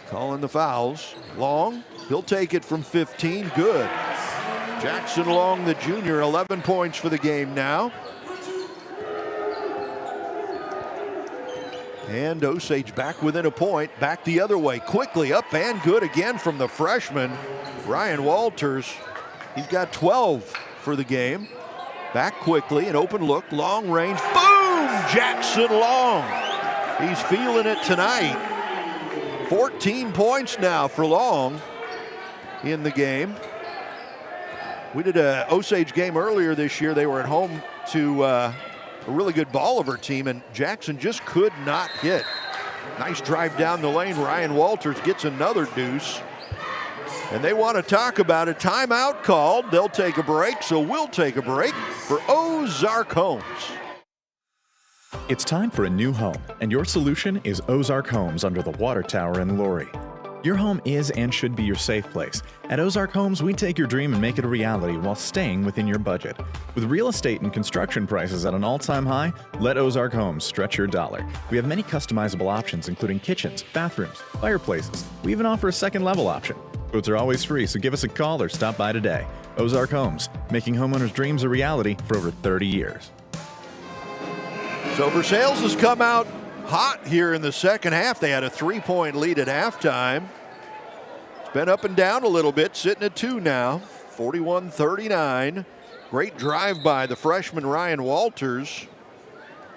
Calling the fouls. Long, he'll take it from 15, good. Jackson Long, the junior, 11 points for the game now. And Osage back within a point, back the other way, quickly up and good again from the freshman, Ryan Walters. He's got 12 for the game. Back quickly, an open look, long range, boom! Jackson Long. He's feeling it tonight. 14 points now for Long in the game. We did a Osage game earlier this year. They were at home to a really good Bolivar team, and Jackson just could not hit. Nice drive down the lane. Ryan Walters gets another deuce. And they want to talk about a timeout called. They'll take a break, so we'll take a break for Ozark Homes. It's time for a new home, and your solution is Ozark Homes under the water tower in Laurie. Your home is and should be your safe place. At Ozark Homes, we take your dream and make it a reality while staying within your budget. With real estate and construction prices at an all-time high, let Ozark Homes stretch your dollar. We have many customizable options, including kitchens, bathrooms, fireplaces. We even offer a second-level option. Quotes are always free, so give us a call or stop by today. Ozark Homes, making homeowners' dreams a reality for over 30 years. So Versailles has come out hot here in the second half. They had a 3-point lead at halftime. It's been up and down a little bit, sitting at 2 now, 41-39. Great drive by the freshman Ryan Walters.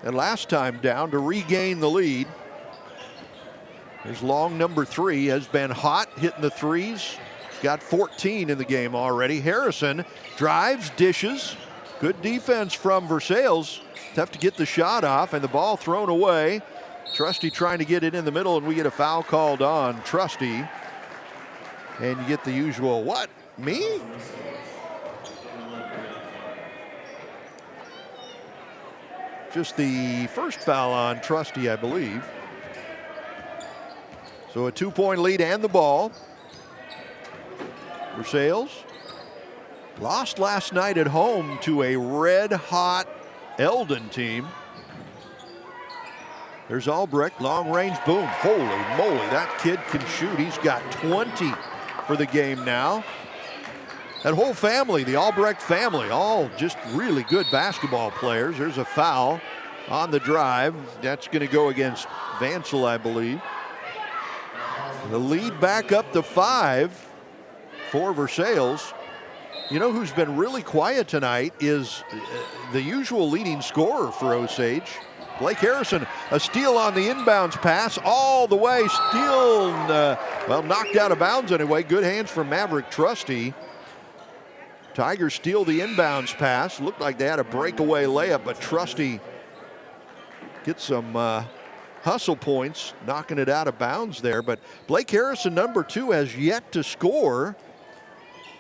And last time down to regain the lead. There's Long, number 3, has been hot, hitting the threes. Got 14 in the game already. Harrison drives, dishes. Good defense from Versailles. Tough to get the shot off, and the ball thrown away. Trusty trying to get it in the middle, and we get a foul called on Trusty. And you get the usual, what, me? Just the first foul on Trusty, I believe. So a 2-point lead and the ball. Versailles lost last night at home to a red-hot Eldon team. There's Albrecht, long range, boom. Holy moly, that kid can shoot. He's got 20 for the game now. That whole family, the Albrecht family, all just really good basketball players. There's a foul on the drive. That's going to go against Vansel, I believe. The lead back up to 5 for Versailles. You know who's been really quiet tonight is the usual leading scorer for Osage, Blake Harrison. A steal on the inbounds pass all the way. Still, well, knocked out of bounds anyway. Good hands from Maverick Trusty. Tigers steal the inbounds pass. Looked like they had a breakaway layup, but Trusty gets some hustle points, knocking it out of bounds there. But Blake Harrison, number 2, has yet to score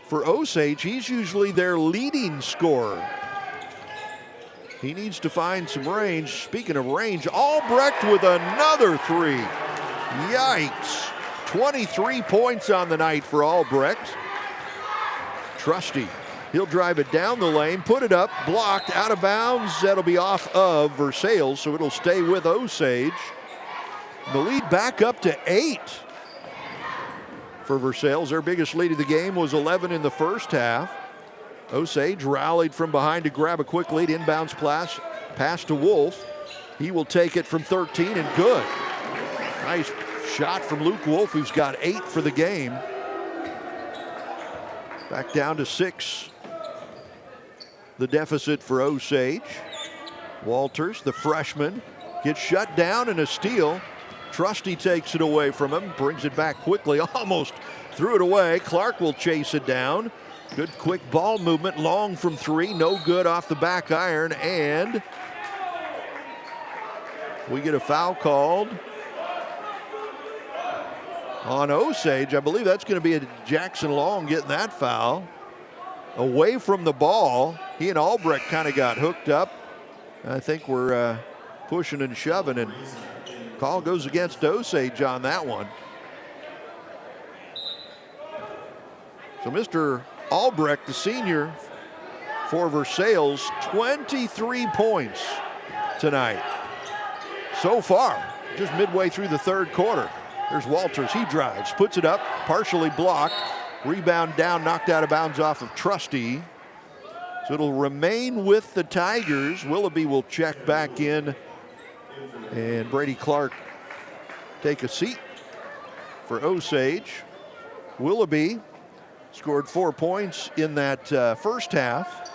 for Osage. He's usually their leading scorer. He needs to find some range. Speaking of range, Albrecht with another 3. Yikes. 23 points on the night for Albrecht. Trusty, he'll drive it down the lane, put it up, blocked, out of bounds. That'll be off of Versailles, so it'll stay with Osage. The lead back up to 8 for Versailles. Their biggest lead of the game was 11 in the first half. Osage rallied from behind to grab a quick lead. Inbounds pass to Wolf. He will take it from 13 and good. Nice shot from Luke Wolf, who's got 8 for the game. Back down to 6. The deficit for Osage. Walters, the freshman, gets shut down and a steal. Trusty takes it away from him, brings it back quickly, almost threw it away. Clark will chase it down. Good quick ball movement, long from 3, no good off the back iron, and we get a foul called on Osage. I believe that's going to be a Jackson Long getting that foul. Away from the ball, he and Albrecht kind of got hooked up. I think we're pushing and shoving, and call goes against Osage on that one. So Mr. Albrecht, the senior for Versailles, 23 points tonight so far, just midway through the third quarter. There's Walters, he drives, puts it up, partially blocked, rebound down, knocked out of bounds off of Trusty. So it'll remain with the Tigers. Willoughby will check back in, and Brady Clark take a seat for Osage. Willoughby scored 4 points in that first half.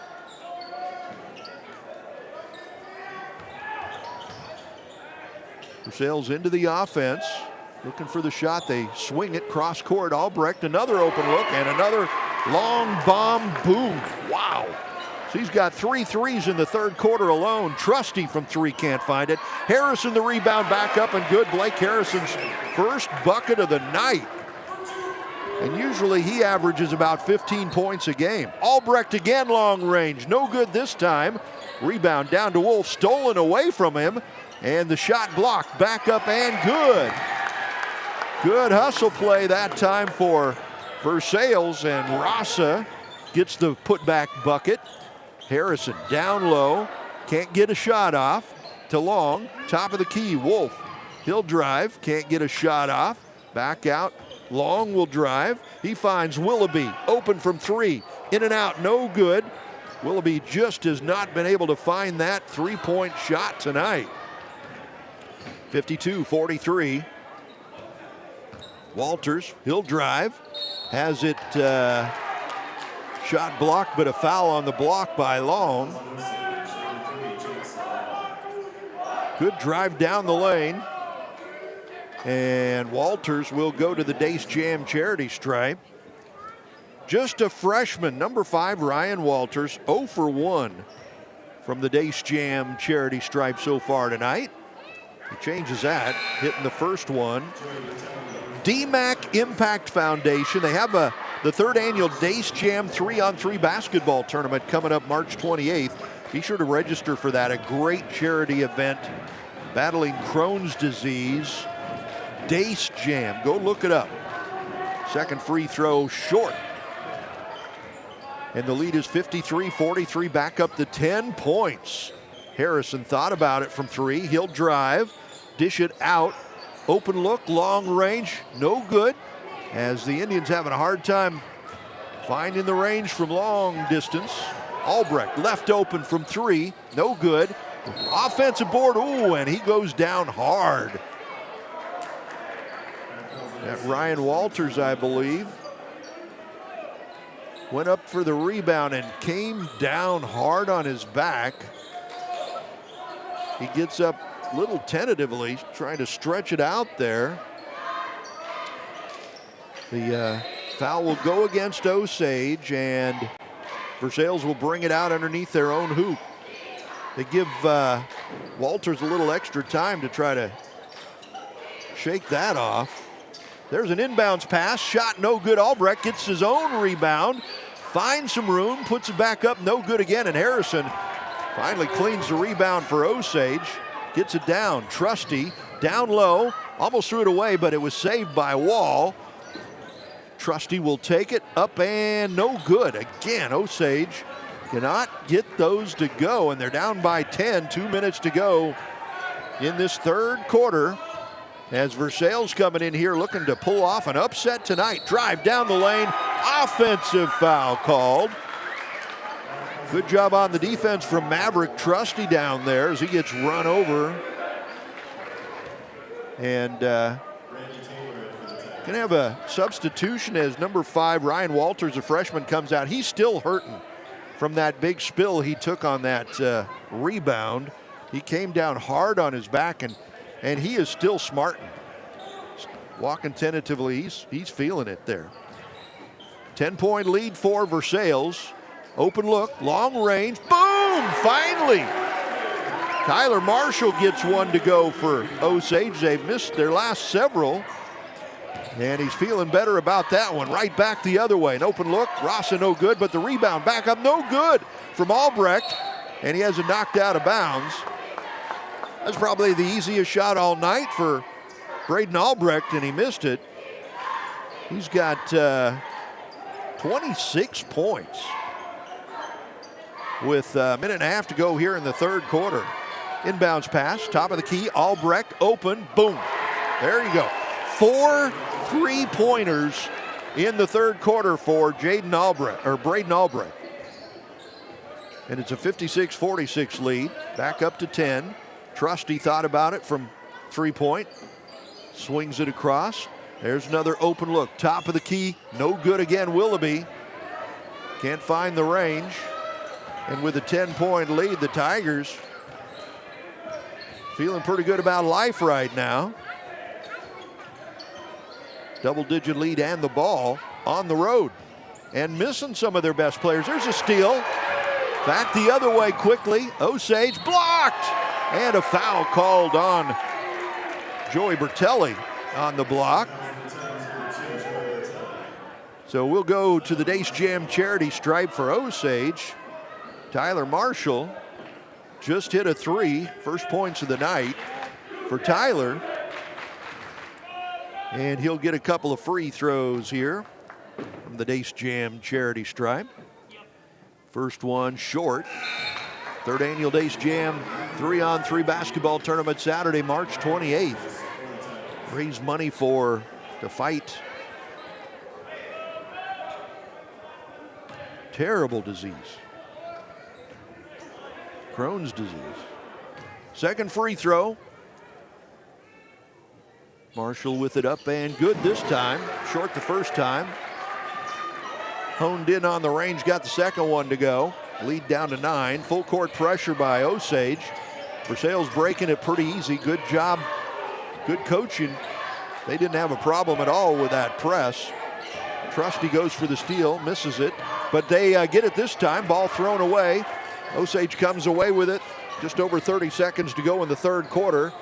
Versailles into the offense, looking for the shot. They swing it cross court. Albrecht, another open look, and another long bomb, boom. Wow. So he's got 3 threes in the third quarter alone. Trusty from 3 can't find it. Harrison the rebound, back up and good. Blake Harrison's first bucket of the night. And usually he averages about 15 points a game. Albrecht again, long range, no good this time. Rebound down to Wolf, stolen away from him, and the shot blocked, back up and good. Good hustle play that time for Versailles, and Rasa gets the putback bucket. Harrison down low, can't get a shot off. To Long, top of the key, Wolf. He'll drive, can't get a shot off. Back out, Long will drive. He finds Willoughby, open from 3, in and out, no good. Willoughby just has not been able to find that 3-point shot tonight. 52-43. Walters, he'll drive, has it shot blocked, but a foul on the block by Long. Good drive down the lane. And Walters will go to the Dace Jam charity stripe. Just a freshman, number 5, Ryan Walters, 0 for 1 from the Dace Jam charity stripe so far tonight. He changes that, hitting the first one. DMAC Impact Foundation, they have the third annual Dace Jam 3-on-3 basketball tournament coming up March 28th. Be sure to register for that, a great charity event battling Crohn's disease. Dace Jam. Go look it up. Second free throw short. And the lead is 53-43, back up to 10 points. Harrison thought about it from three. He'll drive, dish it out. Open look, long range, no good. As the Indians having a hard time finding the range from long distance. Albrecht left open from three, no good. Offensive board, ooh, and he goes down hard. That Ryan Walters, I believe, went up for the rebound and came down hard on his back. He gets up a little tentatively, trying to stretch it out there. The foul will go against Osage, and Versailles will bring it out underneath their own hoop. They give Walters a little extra time to try to shake that off. There's an inbounds pass, shot no good. Albrecht gets his own rebound, finds some room, puts it back up, no good again, and Harrison finally cleans the rebound for Osage, gets it down. Trusty down low, almost threw it away, but it was saved by Wall. Trusty will take it up and no good. Again, Osage cannot get those to go, and they're down by 10, 2 minutes to go in this third quarter. As Versailles coming in here looking to pull off an upset tonight. Drive down the lane, offensive foul called. Good job on the defense from Maverick Trusty down there as he gets run over. And gonna have a substitution as number 5, Ryan Walters, a freshman, comes out. He's still hurting from that big spill he took on that rebound. He came down hard on his back, and he is still smarting. Walking tentatively, he's feeling it there. 10-point lead for Versailles. Open look, long range, boom, finally. Tyler Marshall gets one to go for Osage. They've missed their last several, and he's feeling better about that one. Right back the other way, an open look, Rasa no good, but the rebound back up, no good from Albrecht, and he has it knocked out of bounds. That's probably the easiest shot all night for Braden Albrecht, and he missed it. He's got 26 points with a minute and a half to go here in the third quarter. Inbounds pass, top of the key, Albrecht open, boom. There you go. 4 3-pointers in the third quarter for Braden Albrecht. And it's a 56-46 lead, back up to 10. Trusty thought about it from 3-point, swings it across. There's another open look, top of the key, no good again. Willoughby can't find the range, and with a 10-point lead, the Tigers feeling pretty good about life right now. Double-digit lead and the ball on the road, and missing some of their best players. There's a steal, back the other way quickly. Osage blocked. And a foul called on Joey Bertelli on the block. So we'll go to the Dace Jam charity stripe for Osage. Tyler Marshall just hit a 3, first points of the night for Tyler. And he'll get a couple of free throws here from the Dace Jam charity stripe. First one short. Third annual Dace Jam 3-on-3 basketball tournament Saturday, March 28th. Raise money to fight terrible disease, Crohn's disease. Second free throw. Marshall with it up and good this time. Short the first time. Honed in on the range, got the second one to go. Lead down to 9. Full court pressure by Osage. Versailles breaking it pretty easy. Good job, good coaching. They didn't have a problem at all with that press. Trusty goes for the steal, misses it, but they get it this time. Ball thrown away. Osage comes away with it. Just over 30 seconds to go in the third quarter.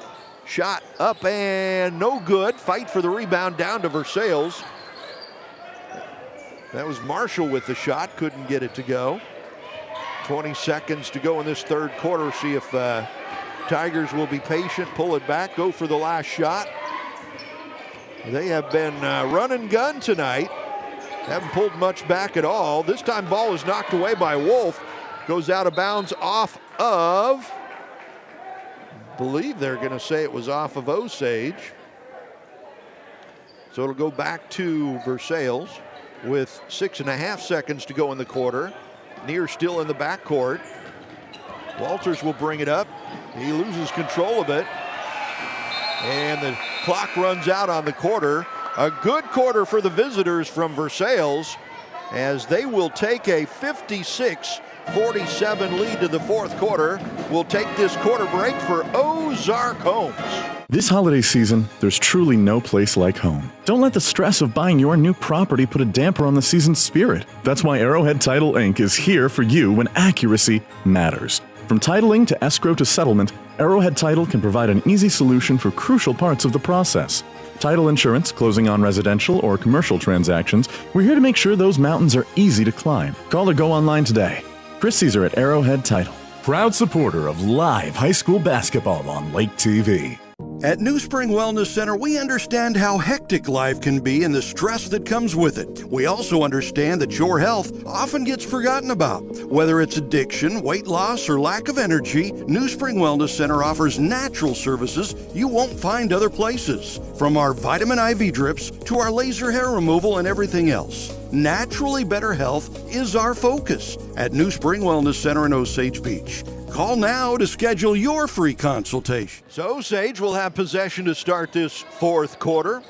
Shot up and no good. Fight for the rebound down to Versailles. That was Marshall with the shot, couldn't get it to go. 20 seconds to go in this third quarter. See if Tigers will be patient, pull it back, go for the last shot. They have been run and gun tonight. Haven't pulled much back at all. This time ball is knocked away by Wolf. Goes out of bounds off of, I believe they're going to say it was off of Osage. So it'll go back to Versailles with 6.5 seconds to go in the quarter. Near still in the backcourt. Walters will bring it up. He loses control of it. And the clock runs out on the quarter. A good quarter for the visitors from Versailles as they will take a 56-47 lead to the fourth quarter. We'll take this quarter break for Ozark Homes. This holiday season, there's truly no place like home. Don't let the stress of buying your new property put a damper on the season's spirit. That's why Arrowhead Title Inc. is here for you when accuracy matters. From titling to escrow to settlement, Arrowhead Title can provide an easy solution for crucial parts of the process. Title insurance, closing on residential or commercial transactions, we're here to make sure those mountains are easy to climb. Call or go online today. Chris Caesar at Arrowhead Title. Proud supporter of live high school basketball on Lake TV. At New Spring Wellness Center, we understand how hectic life can be and the stress that comes with it. We also understand that your health often gets forgotten about. Whether it's addiction, weight loss, or lack of energy, New Spring Wellness Center offers natural services you won't find other places. From our vitamin IV drips to our laser hair removal and everything else. Naturally better health is our focus at New Spring Wellness Center in Osage Beach. Call now to schedule your free consultation. So Osage will have possession to start this fourth quarter.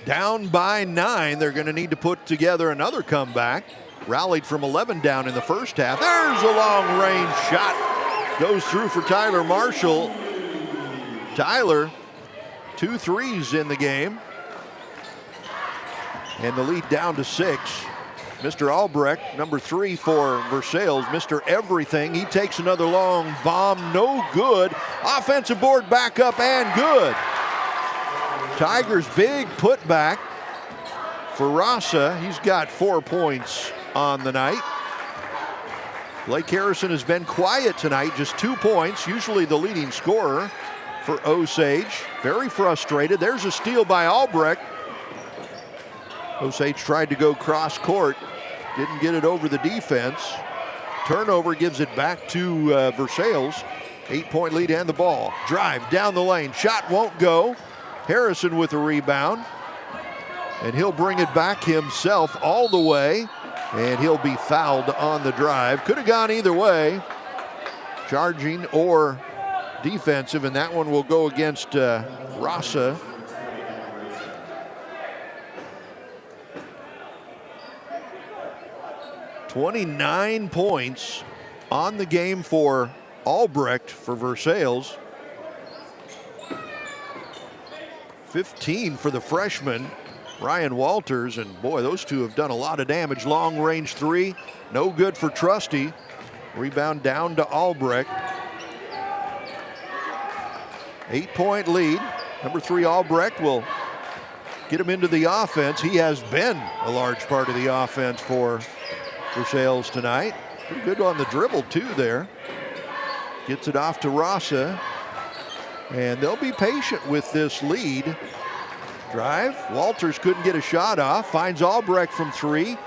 Down by 9. They're going to need to put together another comeback. Rallied from 11 down in the first half. There's a long-range shot. Goes through for Tyler Marshall. Tyler, 2 threes in the game. And the lead down to 6. Mr. Albrecht, number 3 for Versailles, Mr. Everything. He takes another long bomb, no good. Offensive board back up and good. Tigers big putback for Rasa. He's got 4 points on the night. Blake Harrison has been quiet tonight, just 2 points, usually the leading scorer for Osage. Very frustrated. There's a steal by Albrecht. Osage tried to go cross court, didn't get it over the defense. Turnover gives it back to Versailles. 8-point lead and the ball. Drive down the lane, shot won't go. Harrison with a rebound. And he'll bring it back himself all the way. And he'll be fouled on the drive. Could have gone either way. Charging or defensive, and that one will go against Rasa. $29 points on the game for Albrecht for Versailles. 15 for the freshman, Ryan Walters, and boy, those two have done a lot of damage. Long range 3, no good for Trusty. Rebound down to Albrecht. 8-point lead. Number 3 Albrecht will get him into the offense. He has been a large part of the offense for Versailles tonight. Pretty good on the dribble too there. Gets it off to Rasa. And they'll be patient with this lead. Drive. Walters couldn't get a shot off. Finds Albrecht from 3.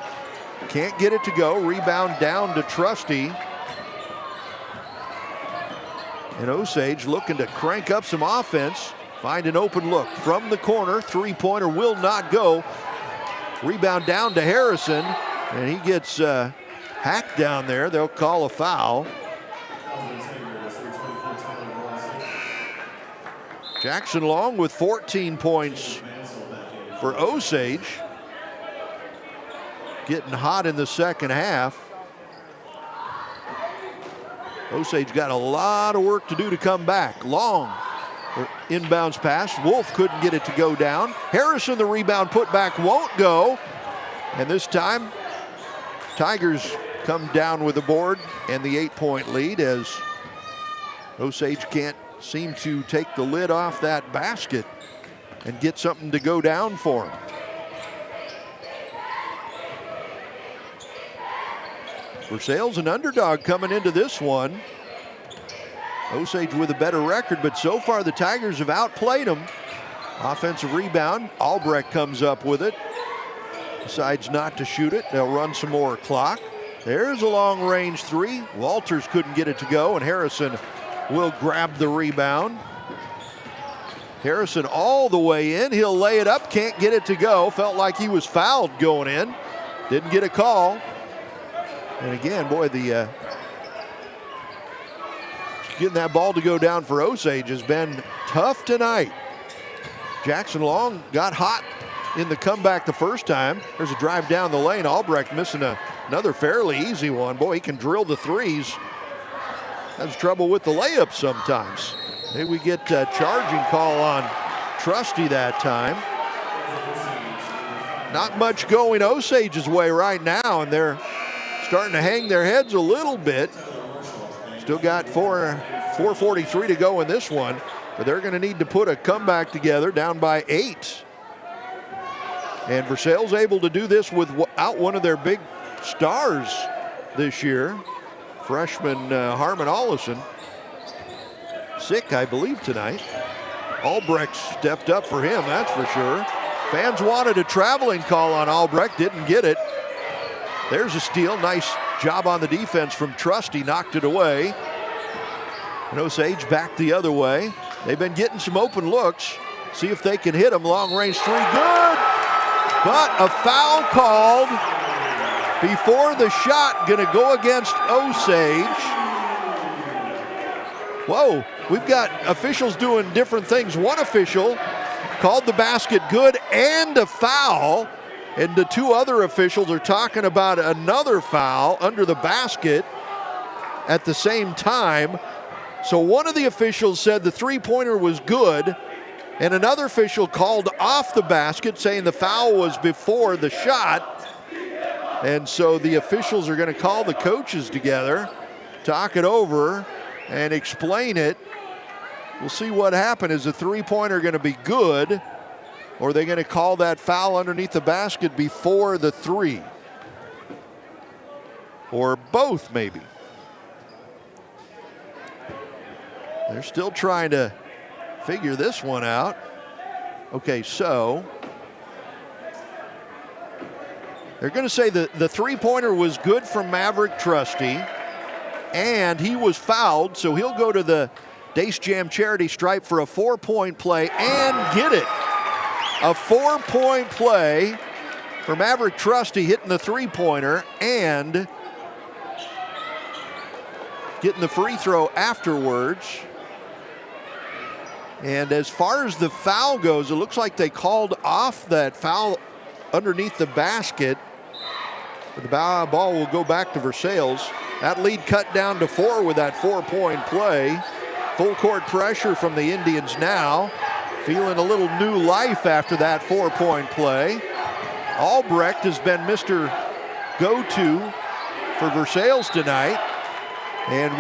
Can't get it to go. Rebound down to Trusty. And Osage looking to crank up some offense. Find an open look from the corner. 3-pointer will not go. Rebound down to Harrison. And he gets hacked down there. They'll call a foul. Jackson Long with 14 points for Osage. Getting hot in the second half. Osage got a lot of work to do to come back. Long inbounds pass. Wolf couldn't get it to go down. Harrison, the rebound put back, won't go. And this time, Tigers come down with the board and the 8-point lead as Osage can't seem to take the lid off that basket and get something to go down for him. Versailles an underdog coming into this one. Osage with a better record, but so far the Tigers have outplayed them. Offensive rebound. Albrecht comes up with it. Decides not to shoot it. They'll run some more clock. There's a long-range three. Walters couldn't get it to go, and Harrison will grab the rebound. Harrison all the way in. He'll lay it up, can't get it to go. Felt like he was fouled going in. Didn't get a call. And again, boy, the getting that ball to go down for Osage has been tough tonight. Jackson Long got hot in the comeback the first time. There's a drive down the lane. Albrecht missing another fairly easy one. Boy, he can drill the threes. Has trouble with the layup sometimes. Maybe we get a charging call on Trusty that time. Not much going Osage's way right now, and they're starting to hang their heads a little bit. Still got 4:43 to go in this one, but they're going to need to put a comeback together, down by 8. And Versailles able to do this without one of their big stars this year, freshman Harmon Ollison. Sick, I believe, tonight. Albrecht stepped up for him, that's for sure. Fans wanted a traveling call on Albrecht, didn't get it. There's a steal, nice job on the defense from Trusty, knocked it away. And Osage back the other way. They've been getting some open looks. See if they can hit them. Long range three, good. But a foul called before the shot, gonna go against Osage. Whoa, we've got officials doing different things. One official called the basket good and a foul, and the two other officials are talking about another foul under the basket at the same time. So one of the officials said the three-pointer was good, and another official called off the basket saying the foul was before the shot. And so the officials are going to call the coaches together, talk it over, and explain it. We'll see what happened. Is the three-pointer going to be good, or are they going to call that foul underneath the basket before the three? Or both, maybe. They're still trying to figure this one out. Okay, so they're going to say the three-pointer was good from Maverick Trusty, and he was fouled, so he'll go to the Dace Jam charity stripe for a 4-point play and get it. A 4-point play for Maverick Trusty, hitting the three-pointer and getting the free throw afterwards. And as far as the foul goes, it looks like they called off that foul underneath the basket. The ball will go back to Versailles. That lead cut down to 4 with that 4-point play. Full court pressure from the Indians now. Feeling a little new life after that 4-point play. Albrecht has been Mr. Go-To for Versailles tonight. And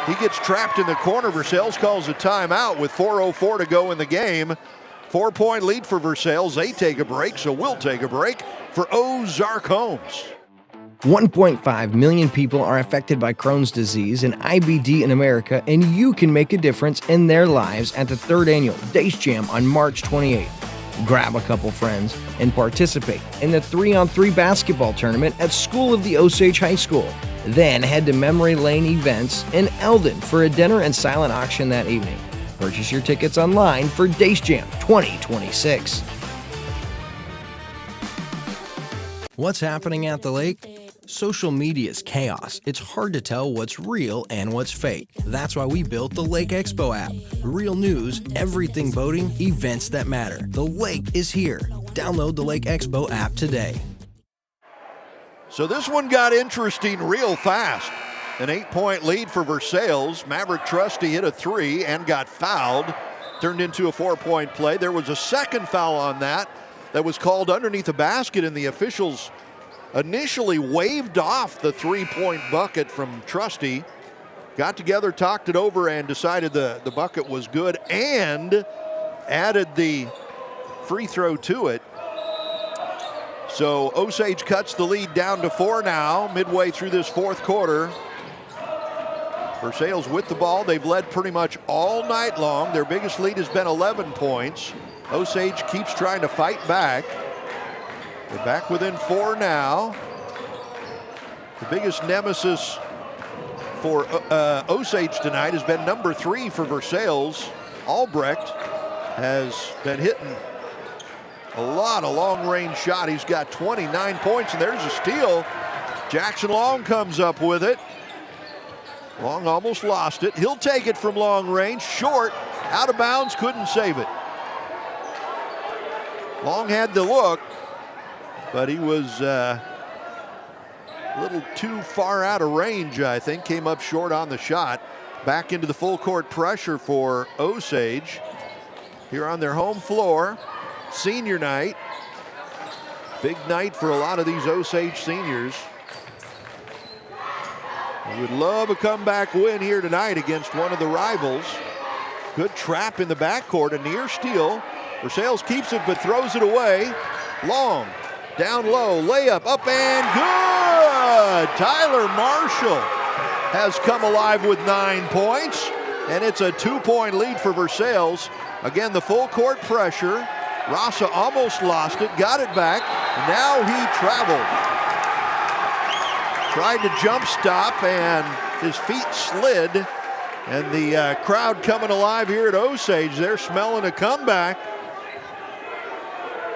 he gets trapped in the corner. Versailles calls a timeout with 4:04 to go in the game. 4-point lead for Versailles. They take a break, so we'll take a break for Ozark Homes. 1.5 million people are affected by Crohn's disease and IBD in America, and you can make a difference in their lives at the 3rd annual Dace Jam on March 28th. Grab a couple friends and participate in the 3-on-3 basketball tournament at School of the Osage High School. Then head to Memory Lane Events in Eldon for a dinner and silent auction that evening. Purchase your tickets online for Dace Jam 2026. What's happening at the lake? Social media is chaos. It's hard to tell what's real and what's fake. That's why we built the Lake Expo app. Real news, everything boating, events that matter. The lake is here. Download the Lake Expo app today. So this one got interesting real fast. An 8-point lead for Versailles. Maverick Trusty hit a 3 and got fouled. Turned into a 4-point play. There was a second foul on that was called underneath the basket, and the officials initially waved off the 3-point bucket from Trusty. Got together, talked it over, and decided the bucket was good and added the free throw to it. So Osage cuts the lead down to 4 now, midway through this 4th quarter. Versailles with the ball. They've led pretty much all night long. Their biggest lead has been 11 points. Osage keeps trying to fight back. They're back within 4 now. The biggest nemesis for Osage tonight has been number 3 for Versailles. Albrecht has been hitting a lot of long-range shot. He's got 29 points, and there's a steal. Jackson Long comes up with it. Long almost lost it. He'll take it from long range. Short, out of bounds, couldn't save it. Long had the look, but he was a little too far out of range, I think. Came up short on the shot. Back into the full court pressure for Osage. Here on their home floor. Senior night. Big night for a lot of these Osage seniors. We would love a comeback win here tonight against one of the rivals. Good trap in the backcourt, a near steal. Versailles keeps it but throws it away. Long, down low, layup, up and good! Tyler Marshall has come alive with 9 points, and it's a 2-point lead for Versailles. Again, the full court pressure. Rasa almost lost it, got it back, and now he traveled. Tried to jump stop, and his feet slid. And the crowd coming alive here at Osage. They're smelling a comeback.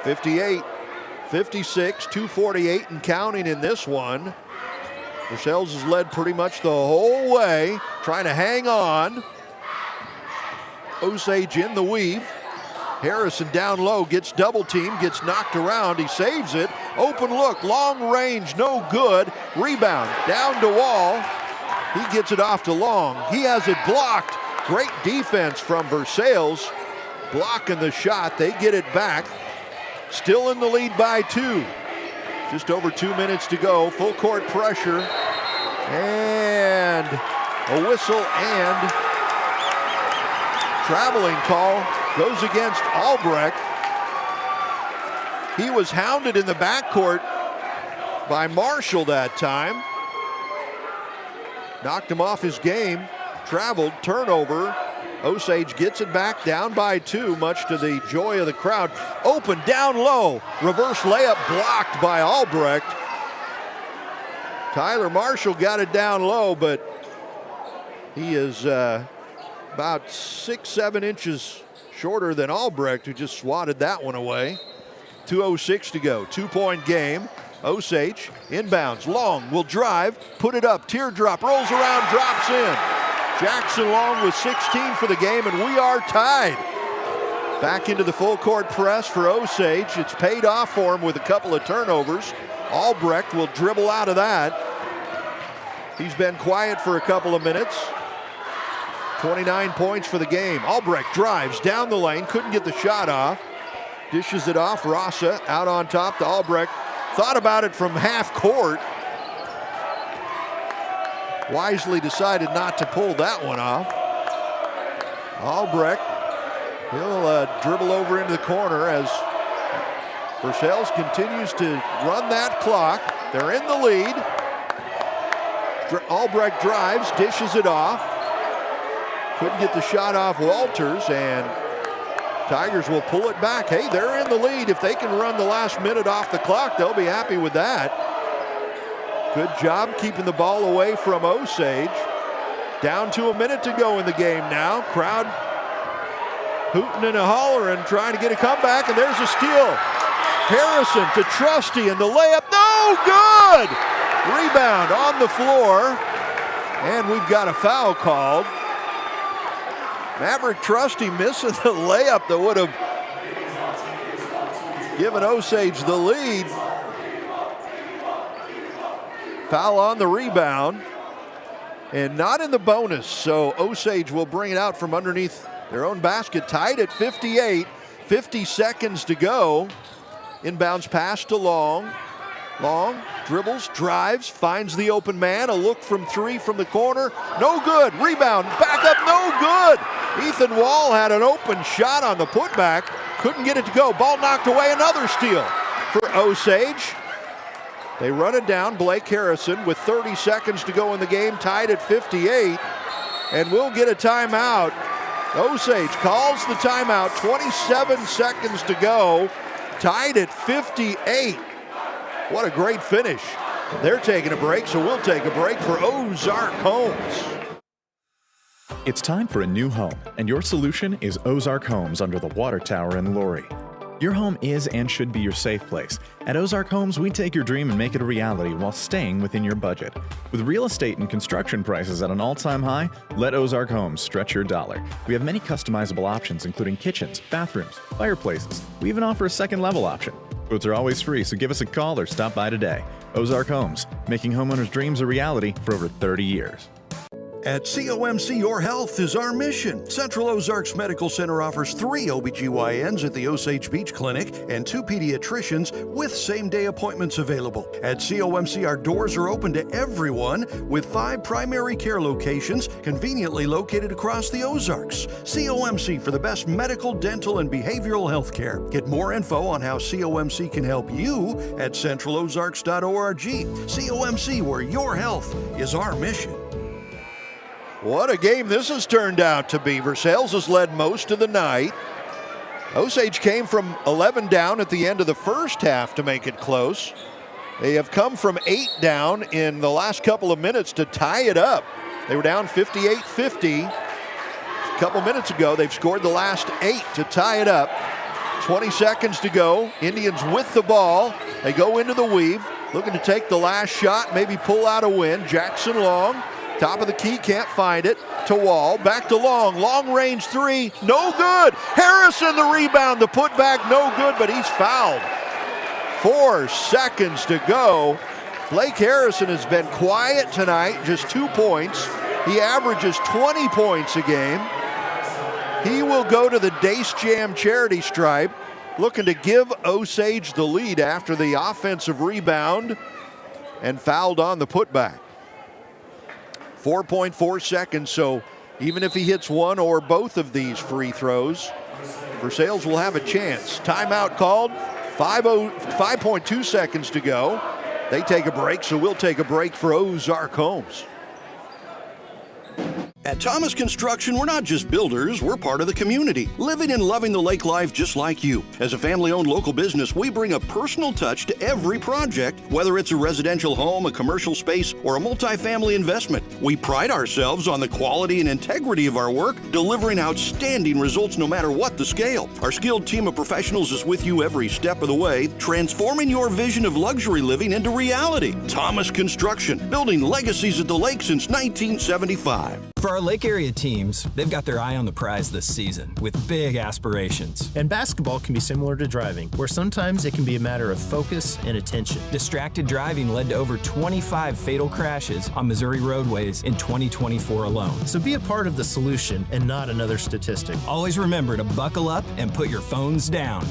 58, 56, 248 and counting in this one. Versailles has led pretty much the whole way, trying to hang on. Osage in the weave. Harrison down low, gets double teamed, gets knocked around, he saves it. Open look, long range, no good. Rebound, down to Wall. He gets it off to Long. He has it blocked. Great defense from Versailles. Blocking the shot, they get it back. Still in the lead by 2. Just over 2 minutes to go, full court pressure. And a whistle and traveling call. Goes against Albrecht. He was hounded in the backcourt by Marshall that time. Knocked him off his game. Traveled, turnover. Osage gets it back, down by 2, much to the joy of the crowd. Open, down low. Reverse layup blocked by Albrecht. Tyler Marshall got it down low, but he is about 6-7 inches shorter than Albrecht, who just swatted that one away. 2:06 to go, 2-point game. Osage inbounds, Long will drive, put it up, teardrop, rolls around, drops in. Jackson Long with 16 for the game, and we are tied. Back into the full court press for Osage. It's paid off for him with a couple of turnovers. Albrecht will dribble out of that. He's been quiet for a couple of minutes. 29 points for the game. Albrecht drives down the lane, couldn't get the shot off. Dishes it off, Rasa out on top to Albrecht. Thought about it from half court. Wisely decided not to pull that one off. Albrecht, he'll dribble over into the corner as Versailles continues to run that clock. They're in the lead. Albrecht drives, dishes it off. Couldn't get the shot off Walters, and Tigers will pull it back. Hey, they're in the lead. If they can run the last minute off the clock, they'll be happy with that. Good job keeping the ball away from Osage. Down to a minute to go in the game now. Crowd hooting and hollering, trying to get a comeback, and there's a steal. Harrison to Trusty, and the layup, no good! Rebound on the floor, and we've got a foul called. Maverick Trusty missing the layup that would have given Osage the lead. Foul on the rebound, and not in the bonus, so Osage will bring it out from underneath their own basket. Tied at 58, 50 seconds to go. Inbounds pass to Long. Long dribbles, drives, finds the open man. A look from 3 from the corner. No good. Rebound. Back up. No good. Ethan Wall had an open shot on the putback. Couldn't get it to go. Ball knocked away. Another steal for Osage. They run it down. Blake Harrison with 30 seconds to go in the game. Tied at 58. And we'll get a timeout Osage calls the timeout, 27 seconds to go, tied at 58. What a great finish. They're taking a break, so we'll take a break for Ozark Homes. It's time for a new home, and your solution is Ozark Homes under the water tower in Laurie. Your home is and should be your safe place. At Ozark Homes, we take your dream and make it a reality while staying within your budget. With real estate and construction prices at an all-time high, let Ozark Homes stretch your dollar. We have many customizable options, including kitchens, bathrooms, fireplaces. We even offer a second-level option. Quotes are always free, so give us a call or stop by today. Ozark Homes, making homeowners' dreams a reality for over 30 years. At COMC, your health is our mission. Central Ozarks Medical Center offers 3 OBGYNs at the Osage Beach Clinic and 2 pediatricians with same-day appointments available. At COMC, our doors are open to everyone with 5 primary care locations conveniently located across the Ozarks. COMC for the best medical, dental, and behavioral health care. Get more info on how COMC can help you at centralozarks.org. COMC, where your health is our mission. What a game this has turned out to be. Versailles has led most of the night. Osage came from 11 down at the end of the first half to make it close. They have come from 8 down in the last couple of minutes to tie it up. They were down 58-50. A couple minutes ago, they've scored the last 8 to tie it up. 20 seconds to go. Indians with the ball. They go into the weave, looking to take the last shot, maybe pull out a win. Jackson Long. Top of the key, can't find it. To Wall, back to Long. Long range 3, no good. Harrison the rebound, the putback, no good, but he's fouled. 4 seconds to go. Blake Harrison has been quiet tonight, just 2 points. He averages 20 points a game. He will go to the Dace Jam charity stripe, looking to give Osage the lead after the offensive rebound and fouled on the putback. 4.4 seconds, so even if he hits one or both of these free throws, Versailles will have a chance. Timeout called, 5.2 seconds to go. They take a break, so we'll take a break for Ozark Homes. At Thomas Construction, we're not just builders, we're part of the community, living and loving the lake life just like you. As a family-owned local business, we bring a personal touch to every project, whether it's a residential home, a commercial space, or a multifamily investment. We pride ourselves on the quality and integrity of our work, delivering outstanding results no matter what the scale. Our skilled team of professionals is with you every step of the way, transforming your vision of luxury living into reality. Thomas Construction, building legacies at the lake since 1975. For our Lake area teams, they've got their eye on the prize this season with big aspirations. And basketball can be similar to driving, where sometimes it can be a matter of focus and attention. Distracted driving led to over 25 fatal crashes on Missouri roadways in 2024 alone. So be a part of the solution and not another statistic. Always remember to buckle up and put your phones down.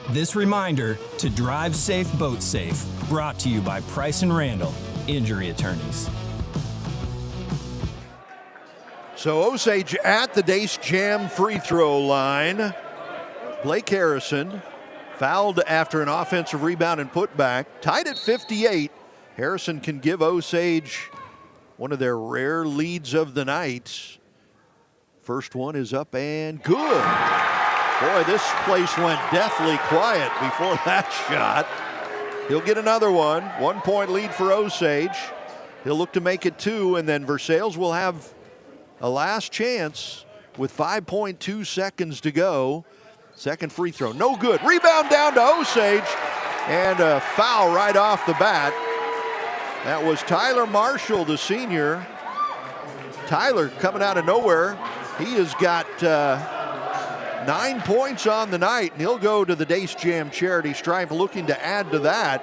This reminder to drive safe, boat safe, brought to you by Price & Randall, injury attorneys. So Osage at the Dace Jam free throw line. Blake Harrison fouled after an offensive rebound and putback. Tied at 58. Harrison can give Osage one of their rare leads of the night. First one is up and good. Boy, this place went deathly quiet before that shot. He'll get another one. 1 point lead for Osage. He'll look to make it 2, and then Versailles will have a last chance with 5.2 seconds to go. Second free throw, no good. Rebound down to Osage, and a foul right off the bat. That was Tyler Marshall, the senior. Tyler coming out of nowhere. He has got 9 points on the night, and he'll go to the Dace Jam charity stripe looking to add to that.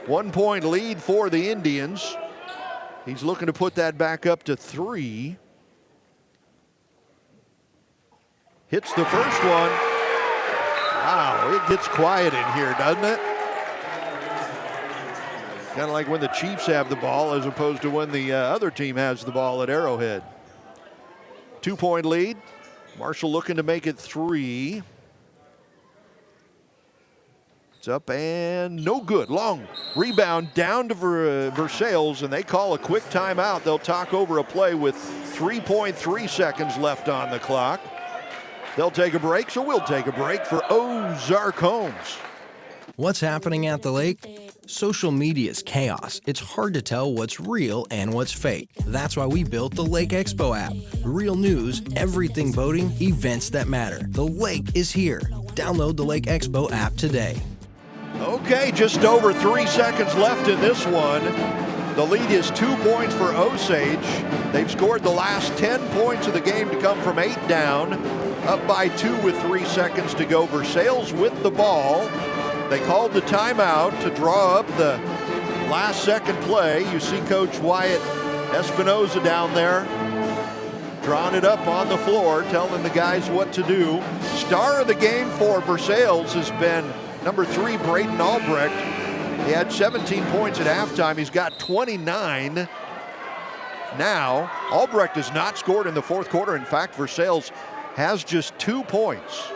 1 point lead for the Indians. He's looking to put that back up to 3. Hits the first one. Wow, it gets quiet in here, doesn't it? Kind of like when the Chiefs have the ball as opposed to when the other team has the ball at Arrowhead. 2 point lead. Marshall looking to make it 3. It's It's up and no good. Long rebound down to Versailles, and they call a quick timeout. They'll talk over a play with 3.3 seconds left on the clock. They'll take a break, so we'll take a break for Ozark Homes. What's happening at the lake? Social media is chaos. It's hard to tell what's real and what's fake. That's why we built the Lake Expo app. Real news, everything boating, events that matter. The lake is here. Download the Lake Expo app today. Okay, just over 3 seconds left in this one. The lead is 2 points for Osage. They've scored the last 10 points of the game to come from 8 down. Up by 2 with 3 seconds to go. Versailles with the ball. They called the timeout to draw up the last second play. You see Coach Wyatt Espinoza down there drawing it up on the floor, telling the guys what to do. Star of the game for Versailles has been number 3, Braden Albrecht. He had 17 points at halftime. He's got 29 now. Albrecht has not scored in the fourth quarter. In fact, Versailles has just 2 points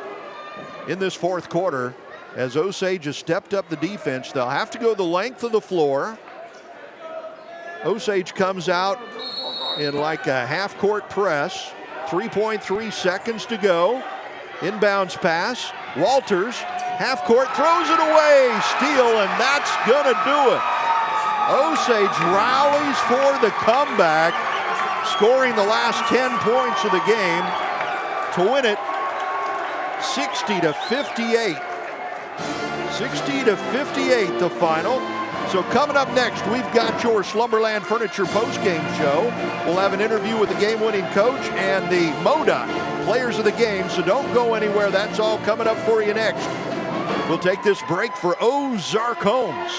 in this fourth quarter. As Osage has stepped up the defense, they'll have to go the length of the floor. Osage comes out in like a half-court press. 3.3 seconds to go. Inbounds pass. Walters, half-court, throws it away. Steal, and that's going to do it. Osage rallies for the comeback, scoring the last 10 points of the game to win it 60-58. 60-58 the final. So coming up next, we've got your Slumberland Furniture postgame show. We'll have an interview with the game-winning coach and the MoDOT players of the game, so don't go anywhere. That's all coming up for you next. We'll take this break for Ozark Homes.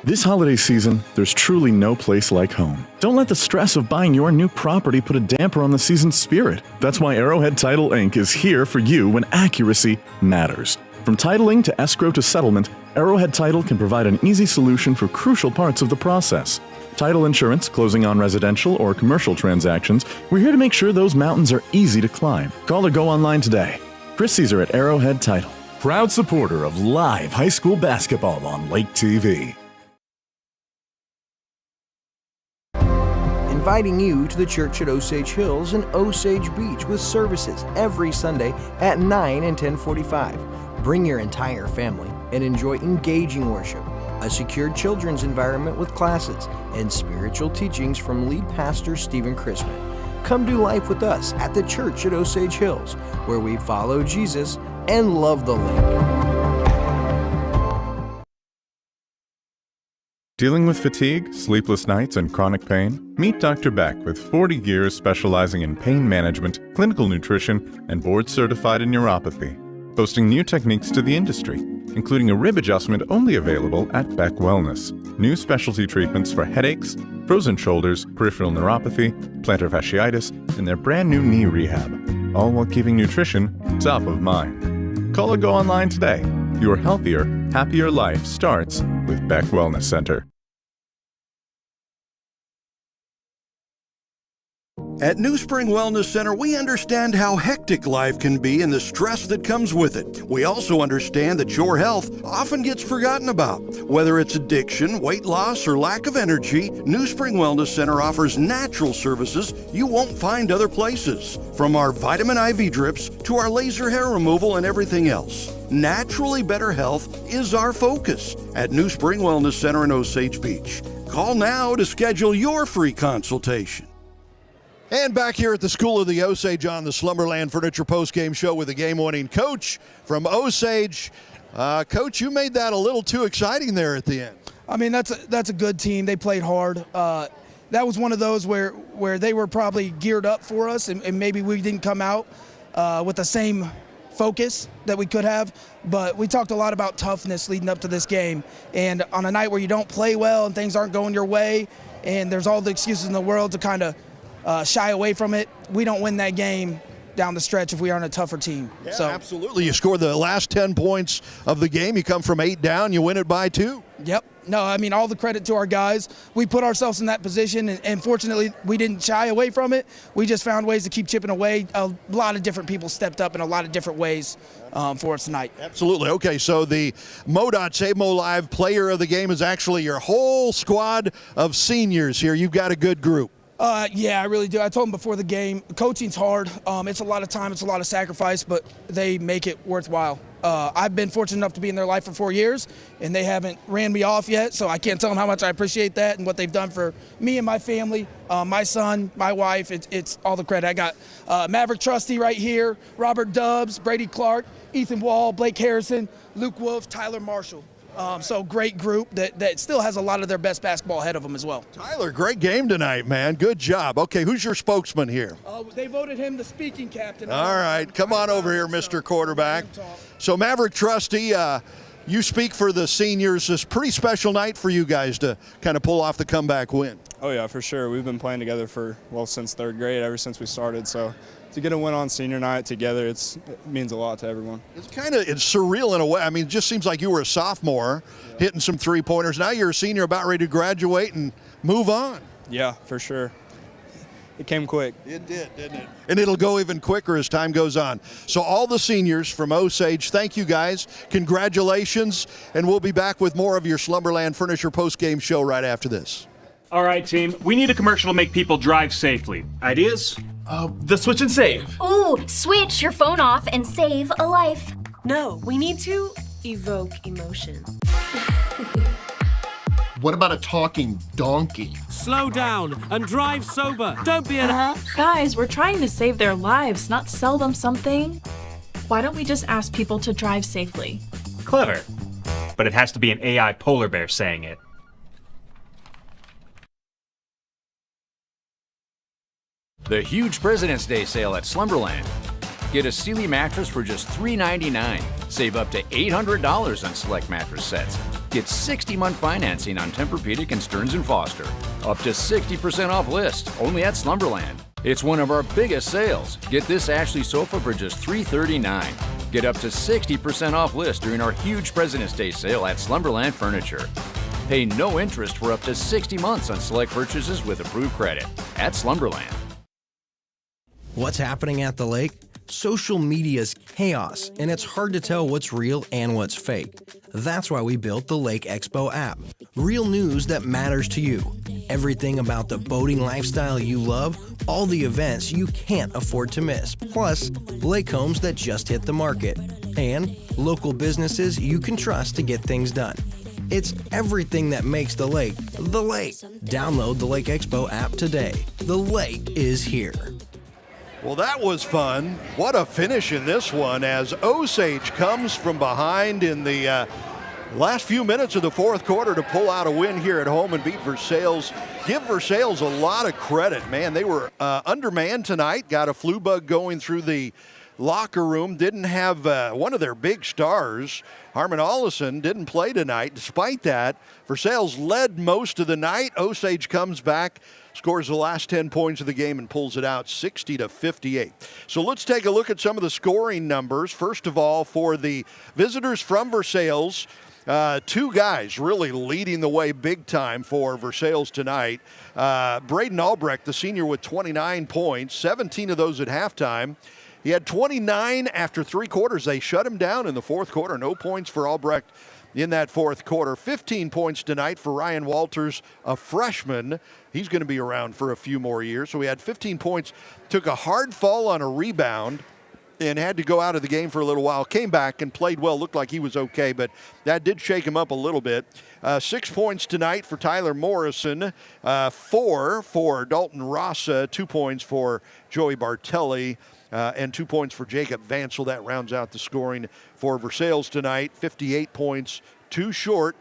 This holiday season, there's truly no place like home. Don't let the stress of buying your new property put a damper on the season's spirit. That's why Arrowhead Title Inc. is here for you when accuracy matters. From titling to escrow to settlement, Arrowhead Title can provide an easy solution for crucial parts of the process. Title insurance, closing on residential or commercial transactions, we're here to make sure those mountains are easy to climb. Call or go online today. Chris Caesar at Arrowhead Title. Proud supporter of live high school basketball on Lake TV. Inviting you to the church at Osage Hills and Osage Beach with services every Sunday at 9 and 10:45. Bring your entire family and enjoy engaging worship, a secure children's environment with classes, and spiritual teachings from lead pastor Stephen Chrisman. Come do life with us at the church at Osage Hills, where we follow Jesus and love the lake. Dealing with fatigue, sleepless nights, and chronic pain? Meet Dr. Beck with 40 years specializing in pain management, clinical nutrition, and board-certified in neuropathy, boasting new techniques to the industry, including a rib adjustment only available at Beck Wellness, new specialty treatments for headaches, frozen shoulders, peripheral neuropathy, plantar fasciitis, and their brand new knee rehab, all while keeping nutrition top of mind. Call or go online today. Your healthier, happier life starts with Beck Wellness Center. At New Spring Wellness Center, we understand how hectic life can be and the stress that comes with it. We also understand that your health often gets forgotten about. Whether it's addiction, weight loss, or lack of energy, New Spring Wellness Center offers natural services you won't find other places. From our vitamin IV drips to our laser hair removal and everything else. Naturally better health is our focus at New Spring Wellness Center in Osage Beach. Call now to schedule your free consultation. And back here at the School of the Osage on the Slumberland Furniture postgame show with the game-winning coach from Osage. Coach, you made that a little too exciting there at the end. I mean, that's a good team. They played hard. That was one of those where they were probably geared up for us, and maybe we didn't come out with the same focus that we could have. But we talked a lot about toughness leading up to this game. And on a night where you don't play well and things aren't going your way, and there's all the excuses in the world to kind of shy away from it, we don't win that game down the stretch if we aren't a tougher team. Yeah, so absolutely. You score the last 10 points of the game. You come from 8 down. You win it by 2. Yep. No, I mean, all the credit to our guys. We put ourselves in that position, and fortunately, we didn't shy away from it. We just found ways to keep chipping away. A lot of different people stepped up in a lot of different ways for us tonight. Absolutely. Okay, so the MoDOT Save Mo Live player of the game is actually your whole squad of seniors here. You've got a good group. Yeah, I really do. I told them before the game, coaching's hard. It's a lot of time, it's a lot of sacrifice, but they make it worthwhile. I've been fortunate enough to be in their life for 4 years, and they haven't ran me off yet, so I can't tell them how much I appreciate that and what they've done for me and my family, my son, my wife. It's all the credit. I got Maverick Trusty right here, Robert Dubbs, Brady Clark, Ethan Wall, Blake Harrison, Luke Wolf, Tyler Marshall. So great group that still has a lot of their best basketball ahead of them as well. Tyler, great game tonight, man. Good job. Okay, who's your spokesman here? They voted him the speaking captain. All right, come on over here, Mr. Quarterback. So Maverick Trusty, you speak for the seniors. This pretty special night for you guys to kind of pull off the comeback win. Oh yeah, for sure. We've been playing together since 3rd grade, ever since we started. So to get a win on senior night together, it means a lot to everyone. It's surreal in a way. I mean, it just seems like you were a sophomore hitting some 3-pointers. Now you're a senior about ready to graduate and move on. Yeah, for sure. It came quick. It did, didn't it? And it'll go even quicker as time goes on. So all the seniors from Osage, thank you guys. Congratulations. And we'll be back with more of your Slumberland Furniture post-game show right after this. All right, team. We need a commercial to make people drive safely. Ideas? The switch and save. Ooh, switch your phone off and save a life. No, we need to evoke emotion. What about a talking donkey? Slow down and drive sober. Don't be an... Guys, we're trying to save their lives, not sell them something. Why don't we just ask people to drive safely? Clever. But it has to be an AI polar bear saying it. The huge President's Day sale at Slumberland. Get a Sealy mattress for just $399. Save up to $800 on select mattress sets. Get 60-month financing on Tempur-Pedic and Stearns & Foster. Up to 60% off list, only at Slumberland. It's one of our biggest sales. Get this Ashley sofa for just $339. Get up to 60% off list during our huge President's Day sale at Slumberland Furniture. Pay no interest for up to 60 months on select purchases with approved credit at Slumberland. What's happening at the lake? Social media's chaos, and it's hard to tell what's real and what's fake. That's why we built the Lake Expo app. Real news that matters to you. Everything about the boating lifestyle you love, all the events you can't afford to miss, plus lake homes that just hit the market, and local businesses you can trust to get things done. It's everything that makes the lake the lake. Download the Lake Expo app today. The lake is here. Well, that was fun. What a finish in this one as Osage comes from behind in the last few minutes of the 4th quarter to pull out a win here at home and beat Versailles. Give Versailles a lot of credit, man. They were undermanned tonight, got a flu bug going through the locker room, didn't have one of their big stars, Harmon Ollison, didn't play tonight. Despite that, Versailles led most of the night. Osage comes back, scores the last 10 points of the game and pulls it out 60-58. So let's take a look at some of the scoring numbers. First of all, for the visitors from Versailles, 2 guys really leading the way big time for Versailles tonight. Braden Albrecht, the senior, with 29 points, 17 of those at halftime. He had 29 after 3 quarters. They shut him down in the 4th quarter. No points for Albrecht in that 4th quarter. 15 points tonight for Ryan Walters, a freshman. He's going to be around for a few more years. So he had 15 points, took a hard fall on a rebound, and had to go out of the game for a little while. Came back and played well. Looked like he was okay, but that did shake him up a little bit. 6 points tonight for Tyler Morrison. 4 for Dalton Rasa. 2 points for Joey Bartelli. And 2 points for Jacob Vansel. That rounds out the scoring for Versailles tonight. 58 points, 2 short.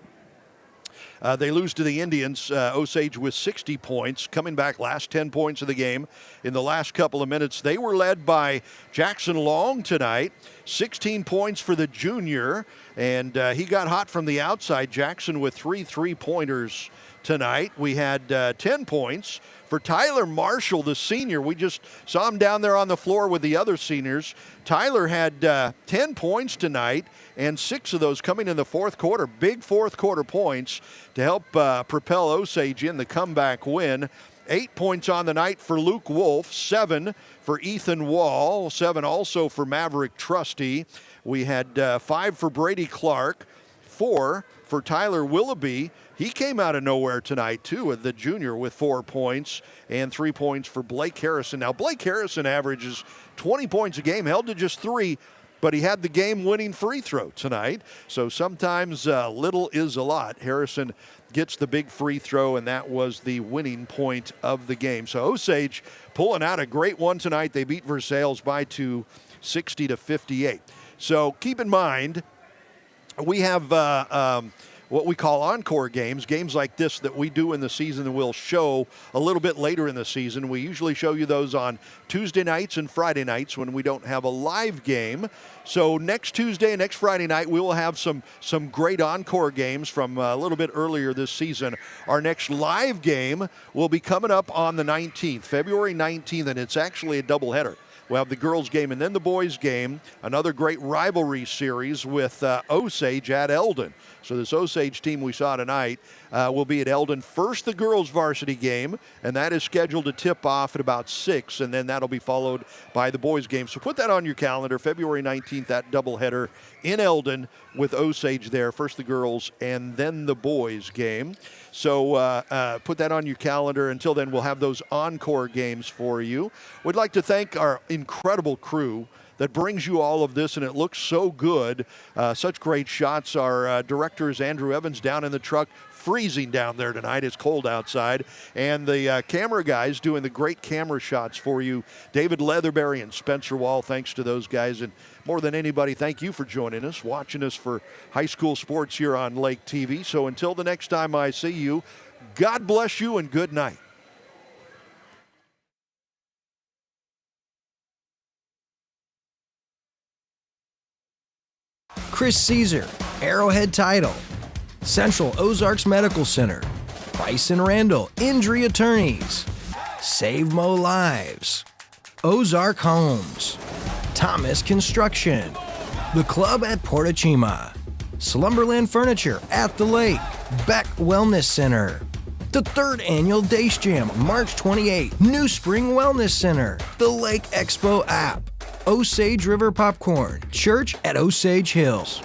They lose to the Indians. Osage with 60 points, coming back last 10 points of the game in the last couple of minutes. They were led by Jackson Long tonight, 16 points for the junior, and he got hot from the outside. Jackson with 3 3-pointers tonight. We had 10 points for Tyler Marshall, the senior. We just saw him down there on the floor with the other seniors. Tyler had 10 points tonight, and 6 of those coming in the fourth quarter. Big fourth quarter points to help propel Osage in the comeback win. 8 points on the night for Luke Wolf, 7 for Ethan Wall, 7 also for Maverick Trusty. We had 5 for Brady Clark, 4 for Tyler Willoughby. He came out of nowhere tonight, too, the junior, with 4 points, and 3 points for Blake Harrison. Now, Blake Harrison averages 20 points a game, held to just 3, but he had the game-winning free throw tonight. So sometimes little is a lot. Harrison gets the big free throw, and that was the winning point of the game. So Osage pulling out a great one tonight. They beat Versailles by 2, 60-58. So keep in mind, we have what we call encore games, games like this that we do in the season and we'll show a little bit later in the season. We usually show you those on Tuesday nights and Friday nights when we don't have a live game. So next Tuesday and next Friday night, we will have some great encore games from a little bit earlier this season. Our next live game will be coming up on the 19th, February 19th, and it's actually a doubleheader. We'll have the girls' game and then the boys' game, another great rivalry series with Osage at Eldon. So this Osage team we saw tonight will be at Eldon. First, the girls' varsity game, and that is scheduled to tip off at about 6, and then that'll be followed by the boys' game. So put that on your calendar, February 19th, that doubleheader in Eldon with Osage there. First the girls and then the boys' game. So put that on your calendar. Until then, we'll have those encore games for you. We'd like to thank our incredible crew that brings you all of this, and it looks so good. Such great shots. Our director is Andrew Evans down in the truck, freezing down there tonight. It's cold outside. And the camera guys doing the great camera shots for you, David Leatherberry and Spencer Wall. Thanks to those guys. And more than anybody, thank you for joining us, watching us for high school sports here on Lake TV. So until the next time I see you, God bless you and good night. Chris Caesar, Arrowhead Title, Central Ozarks Medical Center, Price and Randall Injury Attorneys, Save Mo Lives, Ozark Homes, Thomas Construction, The Club at Portachima, Slumberland Furniture at the Lake, Beck Wellness Center, the 3rd Annual Dace Jam, March 28, New Spring Wellness Center, the Lake Expo app, Osage River Popcorn, Church at Osage Hills.